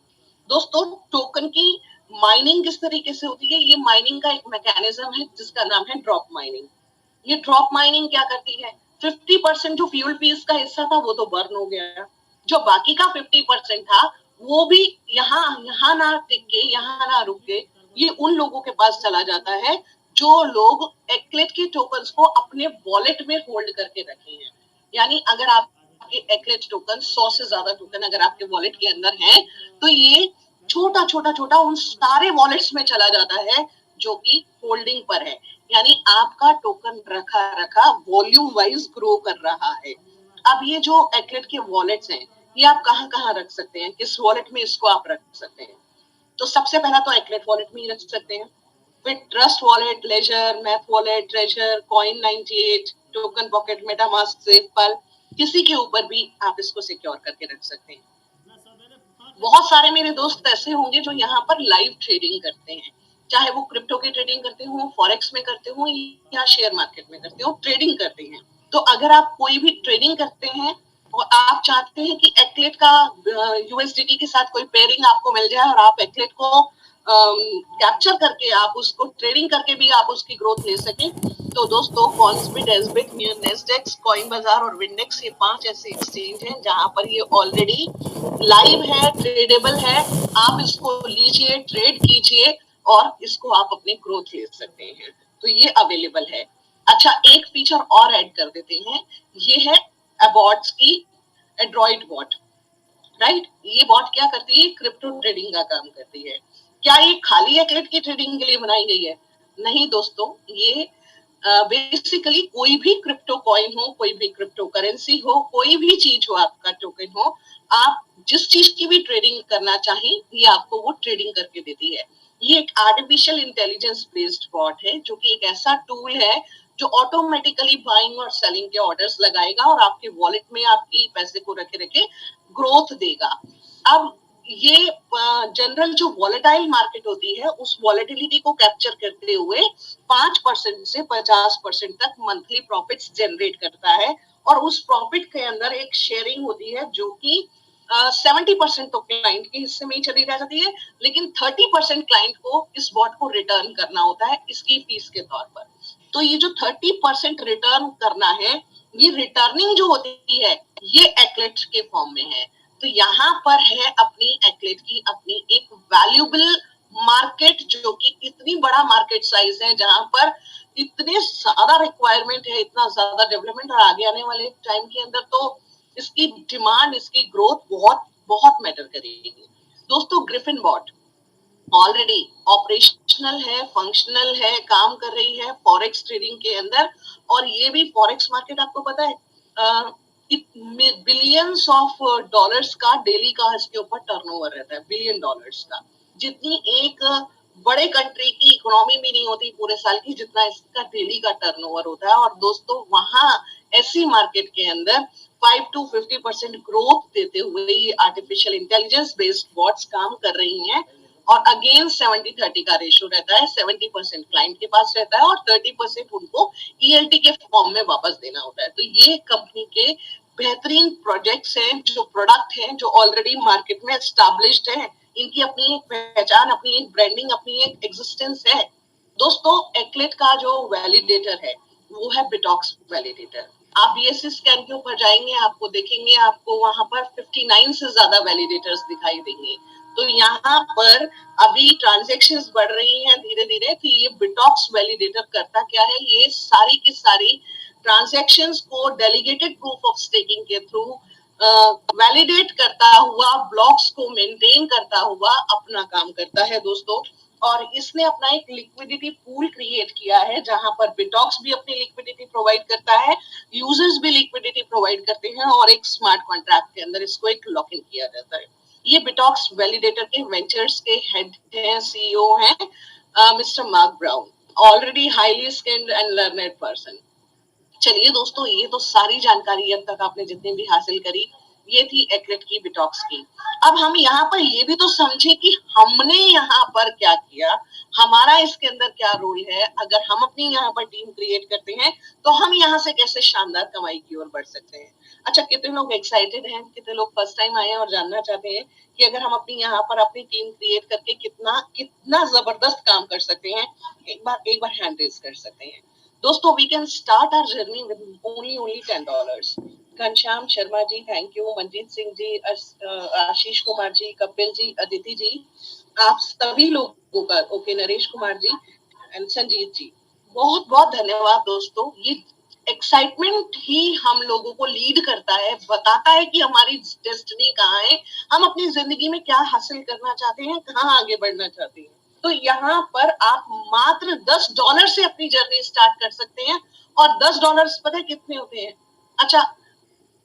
दोस्तों, टोकन की माइनिंग किस तरीके से होती है? ये माइनिंग का एक मैकेनिज्म है जिसका नाम है ड्रॉप माइनिंग। ये ड्रॉप माइनिंग क्या करती है? 50% जो फ्यूल फीस का हिस्सा था वो तो बर्न हो गया, जो बाकी का 50% था वो भी यहाँ ना टिक के, यहाँ ना रुक के, ये उन लोगों के पास चला जाता है जो लोग एक्लेट के टोकन्स को अपने वॉलेट में होल्ड करके रखे हैं। यानी अगर आपके एक्लेट टोकन 100 से ज्यादा टोकन अगर आपके वॉलेट के अंदर है, तो ये छोटा छोटा छोटा उन सारे वॉलेट्स में चला जाता है जो कि होल्डिंग पर है। यानी आपका टोकन रखा रखा वॉल्यूम वाइज ग्रो कर रहा है। अब ये जो एक्लेट के वॉलेट्स हैं, ये आप कहाँ कहाँ रख सकते हैं, किस वॉलेट में इसको आप रख सकते हैं? तो सबसे पहला तो एक्लेट वॉलेट में ही रख सकते हैं, फिर trust wallet, ledger, math wallet, Trezor, coin 98, token pocket, MetaMask, SafePal, किसी के ऊपर भी आप इसको सिक्योर करके रख सकते हैं। बहुत सारे मेरे दोस्त ऐसे होंगे जो यहाँ पर लाइव ट्रेडिंग करते हैं, चाहे वो क्रिप्टो की ट्रेडिंग करते हो, फॉरेक्स में करते हो या शेयर मार्केट में करते हो, ट्रेडिंग करते हैं। तो अगर आप कोई भी ट्रेडिंग करते हैं और आप चाहते हैं कि एक्लेट का यूएसडीटी के साथ कोई पेयरिंग आपको मिल जाए और आप एक्लेट को कैप्चर करके आप उसको ट्रेडिंग करके भी आप उसकी ग्रोथ ले सकें, तो दोस्तों कॉन्सबिट, एसबिट, नेस्डेक्स, कॉइन बाजार और विंडेक्स, ये 5 ऐसे एक्सचेंज हैं जहां पर ये ऑलरेडी लाइव है, ट्रेडेबल है। आप इसको लीजिए, ट्रेड कीजिए और इसको आप अपने ग्रोथ ले सकते हैं। तो ये अवेलेबल है। अच्छा, एक फीचर और ऐड कर देते हैं, ये है अबॉट्स की एंड्रॉइड बॉट, राइट। ये बॉट क्या करती है? क्रिप्टो ट्रेडिंग का काम करती है। क्या ये खाली एक्लेट की ट्रेडिंग के लिए बनाई गई है? नहीं दोस्तों, ये बेसिकली कोई भी क्रिप्टो कॉइन हो, कोई भी क्रिप्टो करेंसी हो, कोई भी चीज हो, आपका टोकन हो, आप जिस चीज की भी ट्रेडिंग करना चाहें, ये आपको वो ट्रेडिंग करके देती है। ये एक आर्टिफिशियल इंटेलिजेंस बेस्ड बॉट है, जो कि एक ऐसा टूल है जो ऑटोमेटिकली बाइंग और सेलिंग के ऑर्डर्स लगाएगा और आपके वॉलेट में आपकी पैसे को रखे रखे ग्रोथ देगा। अब ये जनरल जो वॉलेटाइल मार्केट होती है, उस वॉलेटिलिटी को कैप्चर करते हुए 5% से 50% तक मंथली प्रॉफिट्स जनरेट करता है और उस प्रॉफिट के अंदर एक शेयरिंग होती है जो कि 70% तो क्लाइंट के हिस्से में ही चली जाती है, लेकिन 30% क्लाइंट को इस बॉट को रिटर्न करना होता है इसकी फीस के तौर पर। तो ये जो 30% रिटर्न करना है, ये रिटर्निंग जो होती है, ये एक्लेट के फॉर्म में है। तो यहाँ पर है अपनी एक्लेट की अपनी एक वैल्यूबल मार्केट, जो कि इतनी बड़ा मार्केट साइज है, जहां पर इतने ज्यादा रिक्वायरमेंट है, इतना ज्यादा डेवलपमेंट, और आगे आने वाले टाइम के अंदर तो इसकी डिमांड, इसकी ग्रोथ बहुत बहुत मैटर करेगी। दोस्तों, ग्रिफिन बॉट ऑलरेडी ऑपरेशनल है, फंक्शनल है, काम कर रही है फॉरेक्स ट्रेडिंग के अंदर। और ये भी फॉरेक्स मार्केट आपको पता है, बिलियंस ऑफ डॉलर्स का डेली का इसके ऊपर टर्नओवर रहता है, बिलियन डॉलर्स का। जितनी एक बड़े कंट्री की इकोनॉमी भी नहीं होती पूरे साल की, जितना इसका डेली का टर्नओवर होता है। और दोस्तों वहां ऐसी मार्केट के अंदर 5 to 50% ग्रोथ देते हुए ये आर्टिफिशियल इंटेलिजेंस बेस्ड बॉट्स काम कर रही हैं। और अगेन 70-30 का रेशियो रहता है, 70% क्लाइंट के पास रहता है और 30% उनको ईएलटी के फॉर्म में वापस देना होता है। तो ये कंपनी के बेहतरीन प्रोजेक्ट्स हैं, जो प्रोडक्ट हैं, जो ऑलरेडी मार्केट में एस्टैब्लिश्ड है। इनकी अपनी एक पहचान, अपनी एक ब्रांडिंग, अपनी एक एग्जिस्टेंस है। दोस्तों एक्लेट का जो वैलिडेटर है वो है बिटॉक्स वैलिडेटर। आप बीएससी स्कैन के ऊपर जाएंगे, आपको देखेंगे, आपको वहां पर 59 से ज्यादा वैलिडेटर्स दिखाई देंगे। तो यहाँ पर अभी ट्रांजेक्शन्स बढ़ रही हैं धीरे धीरे। तो ये बिटॉक्स वैलिडेटर करता क्या है, ये सारी की सारी ट्रांजेक्शन्स को डेलीगेटेड प्रूफ ऑफ स्टेकिंग के थ्रू वैलिडेट करता हुआ, ब्लॉक्स को मेंटेन करता हुआ अपना काम करता है दोस्तों। और इसने अपना एक लिक्विडिटी पूल क्रिएट किया है, जहां पर बिटॉक्स भी अपनी लिक्विडिटी प्रोवाइड करता है, यूजर्स भी लिक्विडिटी प्रोवाइड करते हैं, और एक स्मार्ट कॉन्ट्रैक्ट के अंदर इसको एक लॉक इन किया जाता है। ये बिटॉक्स वैलिडेटर के वेंचर्स के हेड हैं, सीईओ हैं mister mark brown, already highly skilled and learned person. चलिए दोस्तों, ये तो सारी जानकारी अब तक आपने जितनी भी हासिल करी, ये थी एक्लेट की, बिटॉक्स की। अब हम यहाँ पर ये भी तो समझे कि हमने यहाँ पर क्या किया, हमारा इसके अंदर क्या रोल है। अगर हम अपनी यहाँ पर टीम क्रिएट करते हैं तो हम यहाँ से कैसे शानदार कमाई की ओर बढ़ सकते हैं। अच्छा, कितने लोग एक्साइटेड हैं, कितने लोग फर्स्ट टाइम आए हैं और जानना चाहते हैं कि अगर हम अपनी यहाँ पर अपनी टीम क्रिएट करके कितना कितना जबरदस्त काम कर सकते हैं। एक बार हैंड रेज कर सकते हैं दोस्तों। We can start our journey with only $10। Ghanshyam Sharma ji, thank you. Manjeet Singh ji, Ashish Kumar ji, Kapil ji, Aditi ji, आप सभी लोगों का, ओके, नरेश कुमार जी एंड संजीत जी, बहुत बहुत धन्यवाद दोस्तों। ये एक्साइटमेंट ही हम लोगों को लीड करता है, बताता है कि हमारी डेस्टिनी कहाँ है, हम अपनी जिंदगी में क्या हासिल करना चाहते हैं, कहाँ आगे बढ़ना चाहते हैं। तो यहाँ पर आप मात्र $10 से अपनी जर्नी स्टार्ट कर सकते हैं। और $10 पता है कितने होते हैं? अच्छा,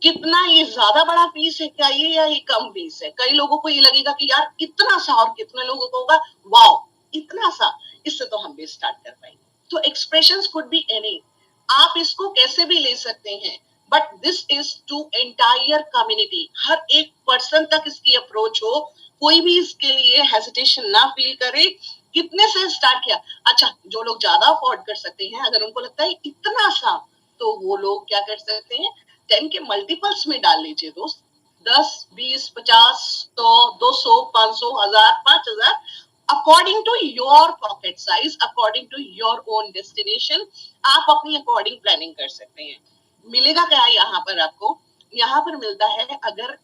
कितना ये ज्यादा बड़ा फीस है क्या ये, या ये कम फीस है? कई लोगों को ये लगेगा कि यार इतना सा, और कितने लोगों को होगा वाओ इतना सा, इससे तो हम भी स्टार्ट कर पाएंगे। तो एक्सप्रेशंस कुड बी एनी, आप इसको कैसे भी ले सकते हैं, but this is to entire community. हर एक पर्सन तक इसकी अप्रोच हो, कोई भी इसके लिए हेजिटेशन ना फील करे। कितने से स्टार्ट किया? अच्छा, जो लोग ज्यादा अफोर्ड कर सकते हैं, अगर उनको लगता है इतना सा, तो वो लोग क्या कर सकते हैं, 10 के मल्टीपल्स में डाल लीजिए दोस्त। 10, 20, 50, 100, 200, 500, 1000, 5000, according to your pocket size, according to your own destination, आप अपनी अकॉर्डिंग प्लानिंग कर सकते हैं। मिलेगा क्या यहाँ पर आपको? यहाँ पर मिलता है, अगर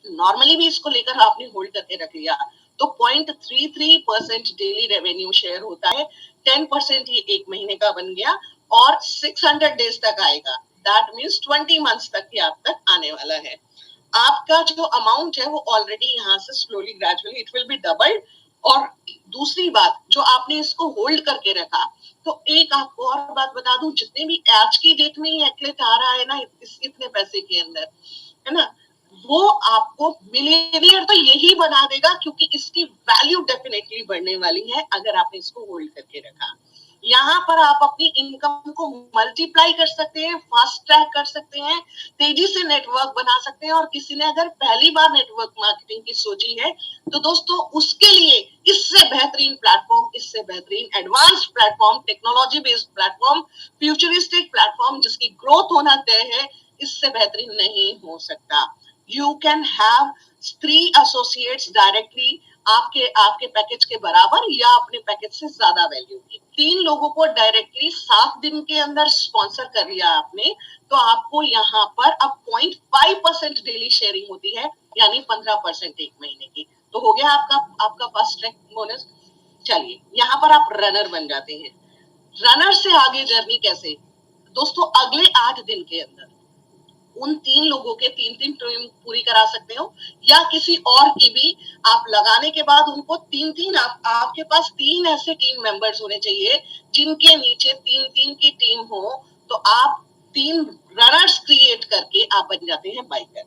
नॉर्मली भी इसको लेकर आपने होल्ड करके रख लिया, तो 0.33% डेली रेवेन्यू शेयर होता है। 10% ये एक महीने का बन गया, और 600 डेज तक आएगा। दैट मीन्स 20 मंथ्स तक ये आप तक आने वाला है। आपका जो अमाउंट है वो ऑलरेडी यहाँ से slowly gradually it will be doubled. और दूसरी बात, जो आपने इसको होल्ड करके रखा, तो एक आपको और बात बता दूं, जितने भी आज की डेट में ये एक्लेट आ रहा है ना, इतने पैसे के अंदर, है ना, वो आपको मिलियनियर तो यही बना देगा, क्योंकि इसकी वैल्यू डेफिनेटली बढ़ने वाली है अगर आपने इसको होल्ड करके रखा। यहाँ पर आप अपनी इनकम को मल्टीप्लाई कर सकते हैं, फास्ट ट्रैक कर सकते हैं, तेजी से नेटवर्क बना सकते हैं। और किसी ने अगर पहली बार नेटवर्क मार्केटिंग की सोची है, तो दोस्तों उसके लिए इससे बेहतरीन प्लेटफॉर्म, इससे बेहतरीन advance platform, technology based platform, futuristic platform, जिसकी ग्रोथ होना तय है, इससे बेहतरीन नहीं हो सकता। You can have 3 associates directly आपके आपके पैकेज के बराबर, या अपने पैकेज से ज्यादा वैल्यू की। 3 लोगों को डायरेक्टली 7 दिन के अंदर स्पॉन्सर कर लिया आपने, तो आपको यहाँ पर अब 0.5% डेली शेयरिंग होती है, यानी 15% एक महीने की। तो हो गया आपका फर्स्ट ट्रैक बोनस। चलिए, यहाँ पर आप रनर बन जाते हैं। रनर से आगे जर्नी कैसे? दोस्तों अगले 8 दिन के अंदर उन 3 लोगों के 3-3 टीम पूरी करा सकते हो, या किसी और की भी आप लगाने के बाद उनको 3-3, आपके पास 3 ऐसे टीम मेंबर्स होने चाहिए जिनके नीचे 3-3 की टीम हो। तो आप 3 रनर्स क्रिएट करके आप बन जाते हैं बाइकर।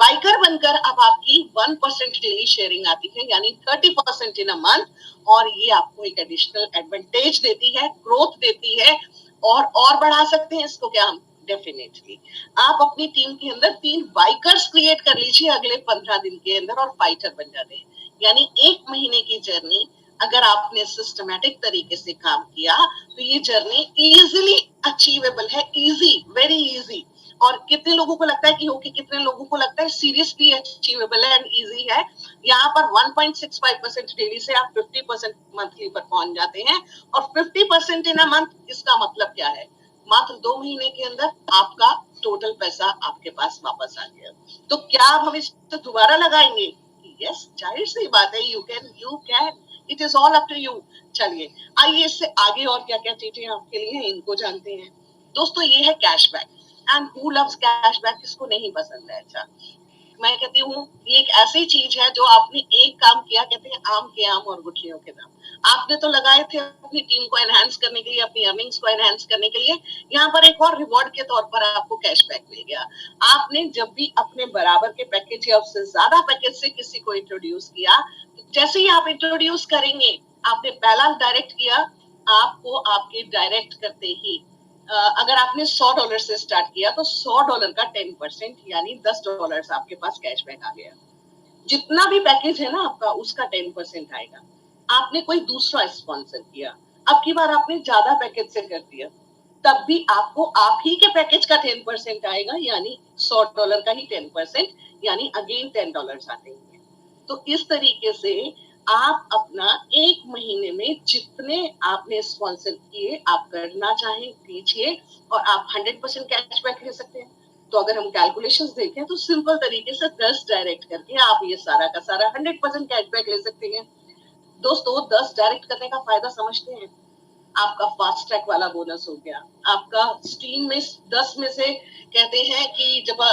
बाइकर बनकर अब आपकी 1% डेली शेयरिंग आती है, यानी 30% इन अ मंथ, और ये आपको एक एडिशनल एडवांटेज देती है, ग्रोथ देती है, और बढ़ा सकते हैं इसको क्या हम? डेफिनेटली आप अपनी टीम के अंदर 3 बाइकर्स क्रिएट कर लीजिए अगले 15 दिन के अंदर और फाइटर बन जाते हैं। यानी 1 महीने की जर्नी अगर आपने सिस्टमैटिक तरीके से काम किया तो ये जर्नी इजीली अचीवेबल है, इजी, वेरी इजी। और कितने लोगों को लगता है कि ओके, कितने लोगों को लगता है सीरियसली अचीवेबल है एंड इजी है। यहाँ पर 1.65% डेली से आप 50% मंथली पर पहुंच जाते हैं, और 50% इन अ मंथ, इसका मतलब क्या है? मात्र 2 महीने के अंदर आपका टोटल पैसा आपके पास वापस आ गया। तो क्या अब हम इसको दोबारा लगाएंगे? यस, जाहिर सी बात है, you can, it is all up to you. चलिए आइए इससे आगे और क्या क्या चीजें आपके लिए हैं इनको जानते हैं। दोस्तों ये है cashback, and who loves cashback, किसको नहीं पसंद है? अच्छा, मैं कहती हूँ ये एक ऐसी चीज है जो आपने एक काम किया, कहते हैं आम के आम और गुठलियों के दाम, आपने तो लगाए थे अपनी टीम को एनहांस करने के लिए, अपनी अर्निंग्स को एनहांस करने के लिए, यहाँ पर एक और रिवॉर्ड के तौर पर आपको कैशबैक मिल गया। आपने जब भी अपने बराबर के पैकेज या उससे ज्यादा पैकेज से किसी को इंट्रोड्यूस किया, तो जैसे ही आप इंट्रोड्यूस करेंगे, आपने पहला डायरेक्ट किया, आपको आपके डायरेक्ट करते ही अगर आपने $100 से स्टार्ट किया तो $100 का 10% यानी $10 आपके पास कैशबैक आ गया। जितना भी पैकेज है ना आपका, उसका 10% आएगा। आपने कोई दूसरा स्पॉन्सर किया, अब की बार आपने ज्यादा पैकेज से कर दिया, तब भी आपको आप ही के पैकेज का 10% आएगा, यानी $100 का ही 10%, यानी अगेन $10 आते हैं। तो इस तरीके से आप अपना 1 महीने में जितने आपने स्पॉन्सर किए, आप करना चाहें कीजिए, और आप 100% कैशबैक ले सकते हैं। तो अगर हम कैलकुलेशंस देखें तो सिंपल तरीके से 10 डायरेक्ट करके आप ये सारा का सारा 100% कैशबैक ले सकते हैं। दोस्तों 10 डायरेक्ट करने का फायदा समझते हैं? आपका फास्ट ट्रैक वाला बोनस हो गया, आपका स्टीम में 10 में से, कहते हैं कि जब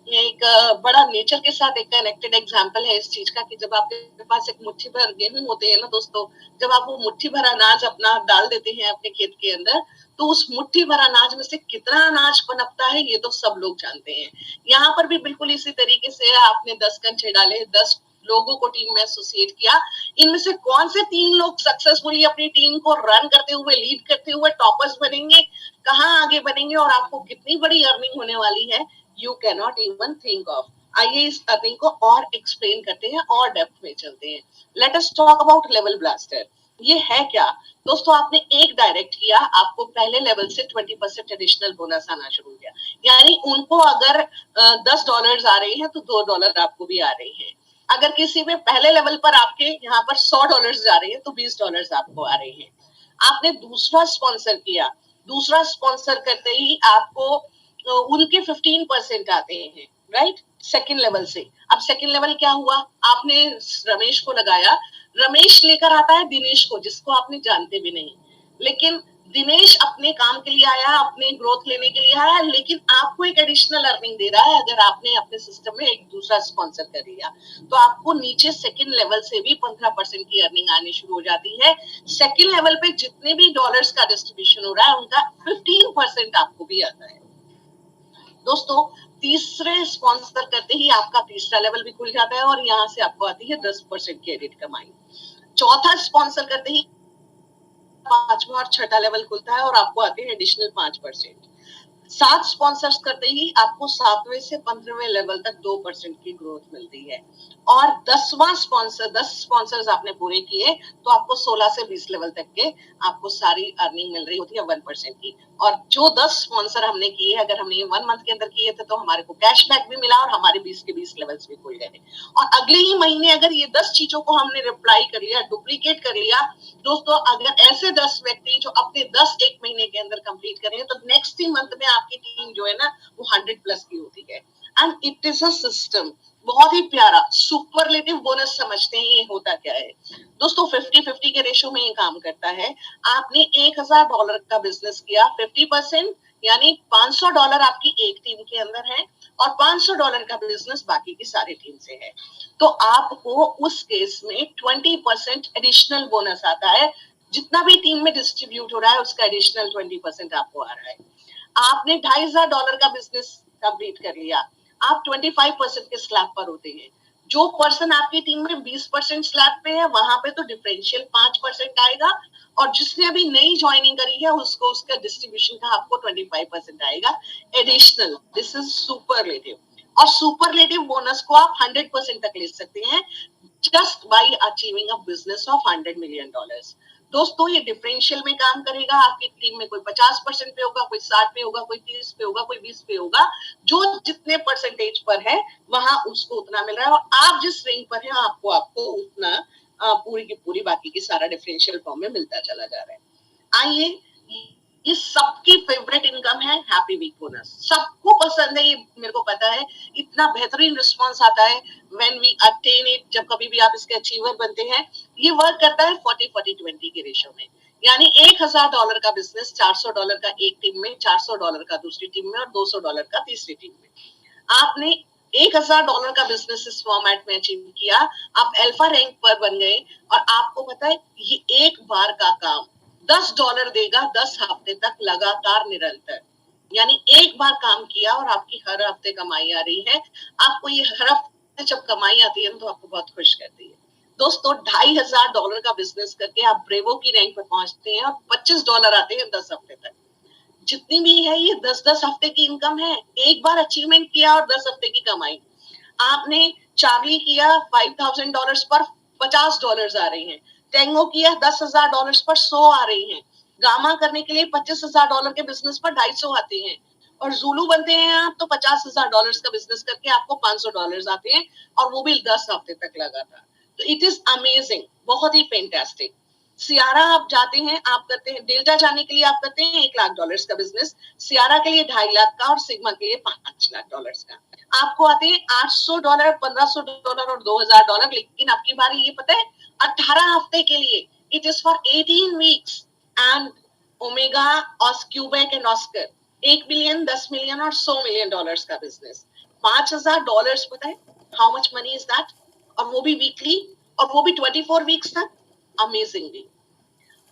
एक बड़ा नेचर के साथ एक कनेक्टेड एग्जांपल है इस चीज का, कि जब आपके पास एक मुट्ठी भर गेहूं होते हैं ना दोस्तों, जब आप वो मुट्ठी भर अनाज अपना डाल देते हैं अपने खेत के अंदर, तो उस मुट्ठी भर अनाज में से कितना अनाज पनपता है ये तो सब लोग जानते हैं। यहाँ पर भी बिल्कुल इसी तरीके से आपने 10 कंचे डाले, 10 लोगों को टीम में एसोसिएट किया, इनमें से कौन से 3 लोग सक्सेसफुली अपनी टीम को रन करते हुए, लीड करते हुए टॉपर्स बनेंगे, कहाँ आगे बनेंगे, और आपको कितनी बड़ी अर्निंग होने वाली है, you can not even think of. आइए इस अर्निंग को और एक्सप्लेन करते हैं और डेप्थ में चलते हैं। Let us talk about level blaster. ये है क्या? दोस्तों आपने एक डायरेक्ट किया, आपको पहले लेवल से 20% एडिशनल बोनस आना शुरू हो गया, यानी उनको अगर $10 आ रहे हैं तो $2 आपको भी आ रहे हैं। अगर किसी में पहले लेवल पर आपके यहाँ पर $100 जा रहे हैं तो $20 आपको आ रहे हैं। आपने दूसरा स्पॉन्सर किया, दूसरा स्पॉन्सर करते ही आपको उनके 15% आते हैं, राइट, सेकंड लेवल से। अब सेकंड लेवल क्या हुआ? आपने रमेश को लगाया, रमेश लेकर आता है दिनेश को, जिसको आपने जानते भी नहीं, लेकिन दिनेश अपने काम के लिए आया, अपने ग्रोथ लेने के लिए आया, लेकिन आपको एक एडिशनल अर्निंग दे रहा है अगर आपने अपने सिस्टम में एक दूसरा स्पॉन्सर कर लिया, तो आपको नीचे सेकंड लेवल से भी 15% की अर्निंग आनी शुरू हो जाती है। सेकंड लेवल पे जितने भी डॉलर्स का डिस्ट्रीब्यूशन हो रहा है उनका 15% आपको भी आता है। दोस्तों तीसरे स्पॉन्सर करते ही आपका तीसरा लेवल भी खुल जाता है, और यहाँ से आपको आती है 10% की एडिट कमाई। चौथा स्पॉन्सर करते ही पांचवा और छठा लेवल खुलता है और आपको आते हैं एडिशनल 5%। 7 स्पॉन्सर्स करते ही आपको 7वें से 15वें लेवल तक 2% की ग्रोथ मिलती है, और 10वां स्पॉन्सर, 10 स्पॉन्सर्स आपने पूरे किए तो आपको 16 से 20 लेवल तक के आपको सारी अर्निंग मिल रही होती है 1% की। और जो 10 स्पॉन्सर हमने किए, अगर हमने ये 1 मंथ के अंदर किए थे तो हमारे को कैशबैक भी मिला और हमारे 20 के 20 लेवल्स भी खुल गए। और अगले ही महीने अगर ये 10 चीजों को हमने रिप्लाई कर लिया, डुप्लीकेट कर लिया, दोस्तों अगर ऐसे 10 व्यक्ति जो अपने 10 1 महीने के अंदर कंप्लीट करें तो नेक्स्ट ही मंथ में आपकी टीम जो है ना वो 100+ की होती है। And it is a system, बहुत ही प्यारा सुपरलेटिव बोनस। समझते हैं ये होता क्या है? दोस्तों 50-50 के रेशो में ये काम करता है। आपने $1000 का बिजनेस किया, 50% यानी $500 आपकी एक टीम के अंदर है, और $500 का बिजनेस बाकी की सारी टीम से है, तो आपको उस केस में 20% एडिशनल बोनस आता है। जितना भी टीम में डिस्ट्रीब्यूट हो रहा है उसका एडिशनल 20% आपको आ रहा है। आपने $2,500 का बिजनेस कंप्लीट कर लिया, आप 25% के स्लैब पर होते हैं। जो पर्सन आपकी टीम में 20% स्लैब पे है, वहां पे तो डिफरेंशियल 5% आएगा, और जिसने अभी नई ज्वाइनिंग करी है उसको उसका डिस्ट्रीब्यूशन का आपको 25% आएगा एडिशनल। दिस इज सुपरलेटिव, और सुपरलेटिव बोनस को आप 100% तक ले सकते हैं just by achieving a business of $100 million। दोस्तों ये डिफरेंशियल में काम करेगा, आपकी टीम में कोई 50% पे होगा, कोई 60 पे होगा, कोई 30 पे होगा, कोई 20 पे होगा। जो जितने परसेंटेज पर है वहां उसको उतना मिल रहा है, और आप जिस रैंक पर है आपको उतना पूरी की पूरी बाकी की सारा डिफरेंशियल फॉर्म में मिलता चला जा रहा है। आइए, ये सबकी फेवरेट इनकम है हैप्पी वीक बोनस, सबको पसंद है, ये मेरे को पता है। इतना बेहतरीन रिस्पांस आता है व्हेन वी अटेन इट, जब कभी भी आप इसके अचीवर बनते हैं। ये वर्क करता है 40-40-20 के रेशियो में, यानी $1,000 का बिजनेस $400 का एक टीम में, $400 का दूसरी टीम में, और $200 का तीसरी टीम में। आपने $1,000 का बिजनेस इस फॉर्मेट में अचीव किया, आप अल्फा रैंक पर बन गए, और आपको पता है ये एक बार का काम $10 देगा 10 हफ्ते तक लगातार निरंतर। यानी एक बार काम किया और आपकी हर हफ्ते कमाई आ रही है। आपको ये हर हफ्ते जब कमाई आती है तो आपको बहुत खुश करती है। दोस्तों $2,500 का बिजनेस करके आप ब्रेवो की रैंक पर पहुंचते हैं और $25 आते हैं 10 हफ्ते तक। जितनी भी है ये 10-10 हफ्ते की इनकम है, एक बार अचीवमेंट किया और 10 हफ्ते की कमाई। आपने चार्ली किया $5,000 पर $50 आ रही हैं, टेंगो किया $10,000 पर 100 आ रही हैं, गामा करने के लिए $25,000 के बिजनेस पर 250 आते हैं, और जुलू बनते हैं आप तो $50,000 का बिजनेस करके आपको $500 आते हैं, और वो भी 10 हफ्ते तक लगातार। तो इट इज अमेजिंग, बहुत ही फैंटास्टिक। सियारा आप जाते हैं, आप करते हैं डेल्टा जाने के लिए आप करते हैं $1,00,000 का बिजनेस, सियारा के लिए 2.5 लाख का, और सिग्मा के लिए $5 लाख का। आपको आते हैं $800, $1,500 और $2,000, लेकिन आपकी बारी ये पता है 18 हफ्ते के लिए, it is for 18 weeks. And omega, Quebec and Oscar 1 million, 10 million और $100 million का बिजनेस, $5,000 पता है how much money is that, और वो भी वीकली, और वो भी 24 वीक्स तक। अमेजिंगली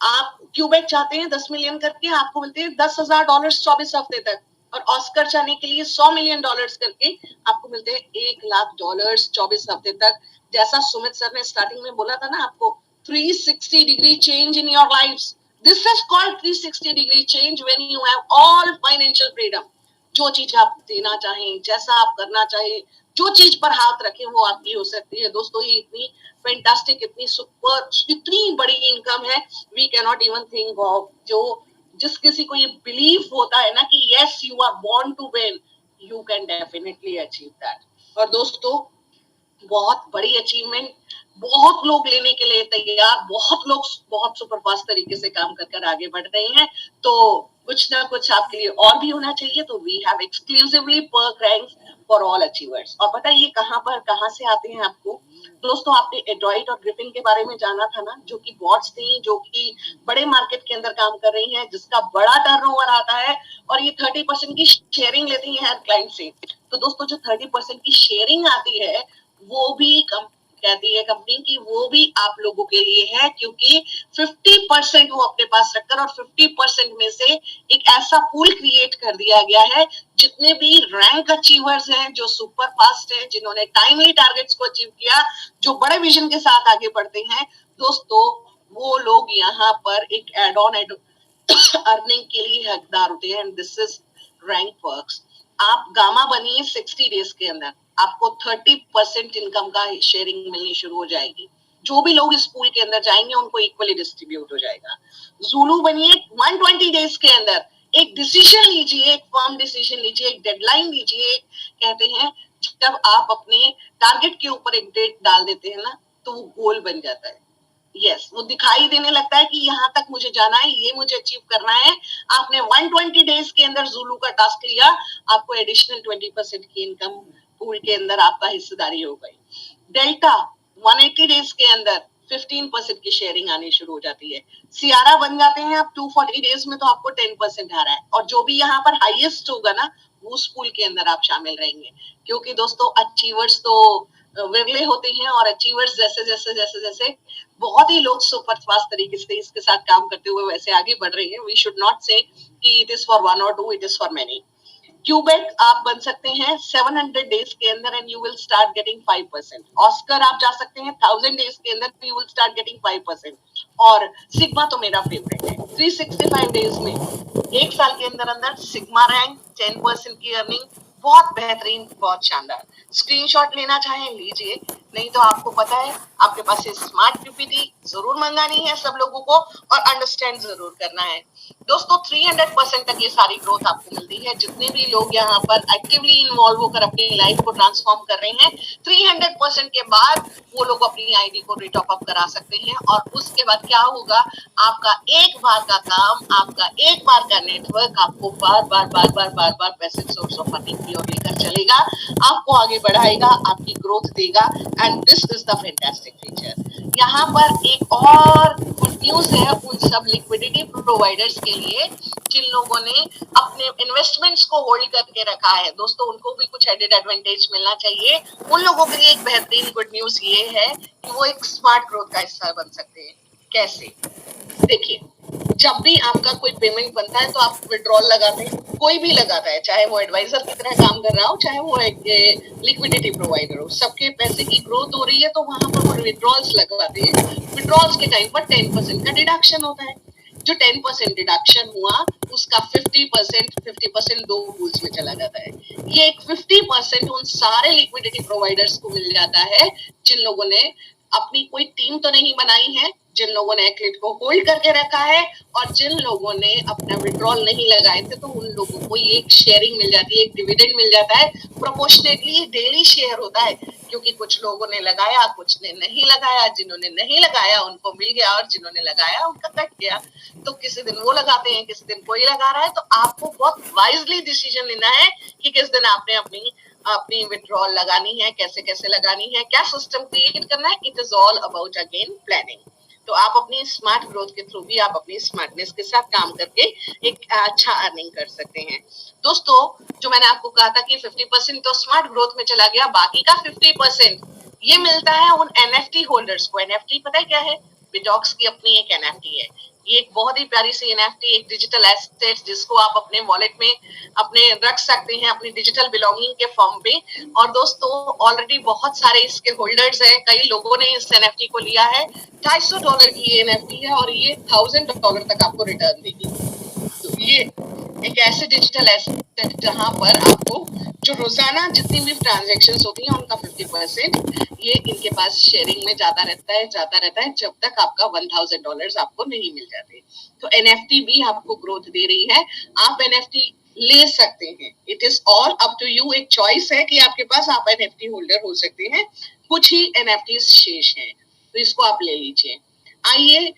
आप क्यूबेक चाहते हैं 10 मिलियन करके, आपको मिलते हैं $10,000 24 हफ्ते तक, और ऑस्कर चाहने के लिए $100 million करके आपको मिलते हैं $1,00,000 24 हफ्ते तक। जैसा सुमित सर ने स्टार्टिंग में बोला था ना आपको, 360 degree change in your life. This is called 360 degree change when you have all financial freedom. जो चीज आप देना चाहें, जैसा आप करना चाहें, जो चीज पर हाथ रखें वो आपकी हो सकती है। दोस्तों ये इतनी फैंटास्टिक, इतनी सुपर, इतनी बड़ी इनकम है, we can not even think of. जो जिस किसी को ये बिलीव होता है ना कि yes you are born to win, you can definitely achieve that. और दोस्तों बहुत बड़ी अचीवमेंट, बहुत लोग लेने के लिए तैयार, बहुत लोग बहुत सुपरफास्ट तरीके से काम कर कर आगे बढ़ रहे हैं। तो कुछ ना कुछ आपके लिए और भी होना चाहिए। तो we have exclusively perk ranks for all achievers. और पता है ये कहाँ से आते हैं आपको? दोस्तों आपने एडोइट और ग्रिफिन के बारे में जाना था ना, जो कि बॉट्स थी, जो कि बड़े मार्केट के अंदर काम कर रही हैं, जिसका बड़ा टर्नओवर आता है, और ये 30% की शेयरिंग लेती है हर क्लाइंट से। तो दोस्तों जो 30% की शेयरिंग आती है वो भी कहती है कंपनी की वो भी आप लोगों के लिए है, क्योंकि 50% वो अपने पास रखकर, और 50% में से एक ऐसा पूल क्रिएट कर दिया गया है, जितने भी रैंक अचीवर्स हैं, जो सुपर फास्ट हैं, जिन्होंने टाइमली टारगेट्स को अचीव किया, जो बड़े विजन के साथ आगे बढ़ते हैं, दोस्तों वो लोग यहाँ पर एक एड ऑन अर्निंग के लिए हकदार होते हैं। This is rank perks. आप गामा बनिए 60 डेज के अंदर, आपको 30% इनकम का शेयरिंग मिलनी शुरू हो जाएगी। जो भी लोग इस पूल के अंदर जाएंगे उनको इक्वली डिस्ट्रीब्यूट हो जाएगा। जुलू बनिए 120 डेज के अंदर, एक डिसीजन लीजिए, एक फर्म डिसीजन लीजिए, एक डेडलाइन लीजिए। कहते हैं जब आप अपने टारगेट के ऊपर एक डेट डाल देते हैं ना, तो वो गोल बन जाता है। यस, वो दिखाई देने लगता है कि यहाँ तक मुझे जाना है, ये मुझे अचीव करना है। आपने 120 डेज के अंदर जुलू का टास्क लिया, आपको एडिशनल 20% की इनकम पूल के अंदर आपका हिस्सेदारी हो गई। डेल्टा 180 डेज के अंदर 15% की शेयरिंग आनी शुरू हो जाती है। सियारा बन जाते हैं आप 240 डेज में, तो आपको 10% आ रहा है, और जो भी यहाँ पर हाईएस्ट होगा ना, उस पूल के अंदर आप शामिल रहेंगे। क्योंकि दोस्तों अचीवर्स तो विरले होते हैं, और अचीवर्स जैसे जैसे जैसे जैसे बहुत ही लोग सुपर फास्ट तरीके से इसके साथ काम करते हुए वैसे आगे बढ़ रहे हैं. वी शुड नॉट से कि इट इज फॉर वन और two, it is for many. Quebec आप बन सकते हैं 700 डेज के अंदर and you will start getting 5%. Oscar आप जा सकते हैं 1000 डेज के अंदर, यू विल स्टार्ट गेटिंग 5%. और सिग्मा तो मेरा फेवरेट है. 365 डेज में, एक साल के अंदर अंदर सिग्मा रैंक 10% की अर्निंग, बहुत बेहतरीन, बहुत शानदार. स्क्रीनशॉट लेना चाहें लीजिए, नहीं तो आपको पता है आपके पास स्मार्ट पीपीटी जरूर मंगानी है सब लोगों को, और अंडरस्टैंड जरूर करना है. दोस्तों 300% तक ये सारी ग्रोथ आपको मिलती है. जितने भी लोग यहाँ पर एक्टिवली इन्वॉल्व होकर अपनी लाइफ को ट्रांसफॉर्म कर रहे हैं, 300% के बाद वो लोग अपनी आईडी को रिटॉप अप करा सकते हैं. और उसके बाद क्या होगा, आपका एक बार का काम, आपका एक बार का नेटवर्क आपको बार बार बार बार बार बार पैसे सोर्स ऑफ अर्निंग की ओर लेकर चलेगा, आपको आगे बढ़ाएगा, आपकी ग्रोथ देगा. And this is the fantastic feature. यहाँ पर एक और गुड न्यूज है उन सब लिक्विडिटी प्रोवाइडर्स के लिए जिन लोगों ने अपने इन्वेस्टमेंट्स को होल्ड करके रखा है. दोस्तों उनको भी कुछ एडेड एडवांटेज मिलना चाहिए. उन लोगों के लिए एक बेहतरीन गुड न्यूज ये है कि वो एक स्मार्ट ग्रोथ का हिस्सा बन सकते हैं. कैसे? देखिए, जब भी आपका कोई पेमेंट बनता है तो आप विड्रॉल लगाते हैं, कोई भी लगाता है, चाहे वो एडवाइजर की तरह काम कर रहा हो, चाहे वो एक लिक्विडिटी प्रोवाइडर हो. सबके पैसे की ग्रोथ हो रही है तो वहां पर वो विड्रॉल्स लगवाते हैं. विड्रॉल्स के टाइम पर 10% का डिडक्शन होता है. जो 10% डिडक्शन हुआ उसका 50% दो पूल्स में चला जाता है. ये एक 50% उन सारे लिक्विडिटी प्रोवाइडर्स को मिल जाता है जिन लोगों ने अपनी कोई टीम तो नहीं बनाई है, जिन लोगों ने एक्लिट को होल्ड करके रखा है, और जिन लोगों ने अपना विड्रॉल नहीं लगाए थे तो उन लोगों को ये एक शेयरिंग मिल जाती है, एक डिविडेंड मिल जाता है. प्रोपोर्शनेटली ये डेली शेयर होता है, क्योंकि कुछ लोगों ने लगाया, कुछ ने नहीं लगाया. जिन्होंने नहीं लगाया उनको मिल गया, और जिन्होंने लगाया उनका कट गया. तो किसी दिन वो लगाते हैं, किसी दिन कोई लगा रहा है. तो आपको बहुत वाइजली डिसीजन लेना है कि किस दिन आपने अपनी विड्रॉल लगानी है, कैसे कैसे लगानी है, क्या सिस्टम क्रिएट करना है. It is all about again planning. तो आप अपनी स्मार्ट ग्रोथ के थ्रू भी आप अपनी स्मार्टनेस के साथ काम करके एक अच्छा अर्निंग कर सकते हैं. दोस्तों जो मैंने आपको कहा था कि 50% तो स्मार्ट ग्रोथ में चला गया, बाकी का 50% ये मिलता है उन एनएफटी होल्डर्स को. एनएफटी पता है क्या है? बिटॉक्स की अपनी एक एनएफटी है. ये एक बहुत ही प्यारी सी एनएफटी, एक डिजिटल एसेट जिसको आप अपने वॉलेट में अपने रख सकते हैं अपनी डिजिटल बिलोंगिंग के फॉर्म पे. और दोस्तों ऑलरेडी बहुत सारे इसके होल्डर्स हैं, कई लोगों ने इस एनएफटी को लिया है. $250 की एनएफटी है और ये $1000 तक आपको रिटर्न देगी. तो ये एक ऐसे डिजिटल एसेट जहां पर आपको जो रोजाना जितनी भी ट्रांजेक्शन होती हैं उनका 50% ये इनके पास शेयरिंग में जाता रहता है जब तक आपका $1000 आपको नहीं मिल जाते. तो एनएफटी भी आपको ग्रोथ दे रही है. आप एनएफटी ले सकते हैं. It is all up to you. एक चॉइस है कि आपके पास आप एनएफटी होल्डर हो सकते हैं. कुछ ही एनएफटी शेष हैं तो इसको आप ले लीजिए. आइए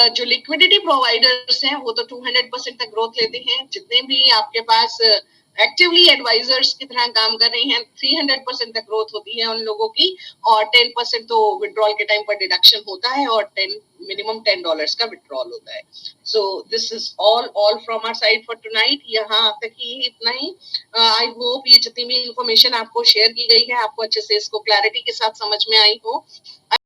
जो लिक्विडिटी प्रोवाइडर्स हैं वो तो 200% तक ग्रोथ लेते हैं. जितने भी आपके पास एक्टिवली एडवाइजर्स की तरह काम कर रहे हैं 300% तक ग्रोथ होती है उन लोगों की. और 10% तो विड्रॉल के टाइम पर डिडक्शन होता है और मिनिमम $10 का विड्रॉल होता है. So this is all from our side for tonight. यहाँ तक ही इतना ही. आई होप ये जितनी भी इंफॉर्मेशन आपको शेयर की गई है आपको अच्छे से इसको क्लैरिटी के साथ समझ में आई हो.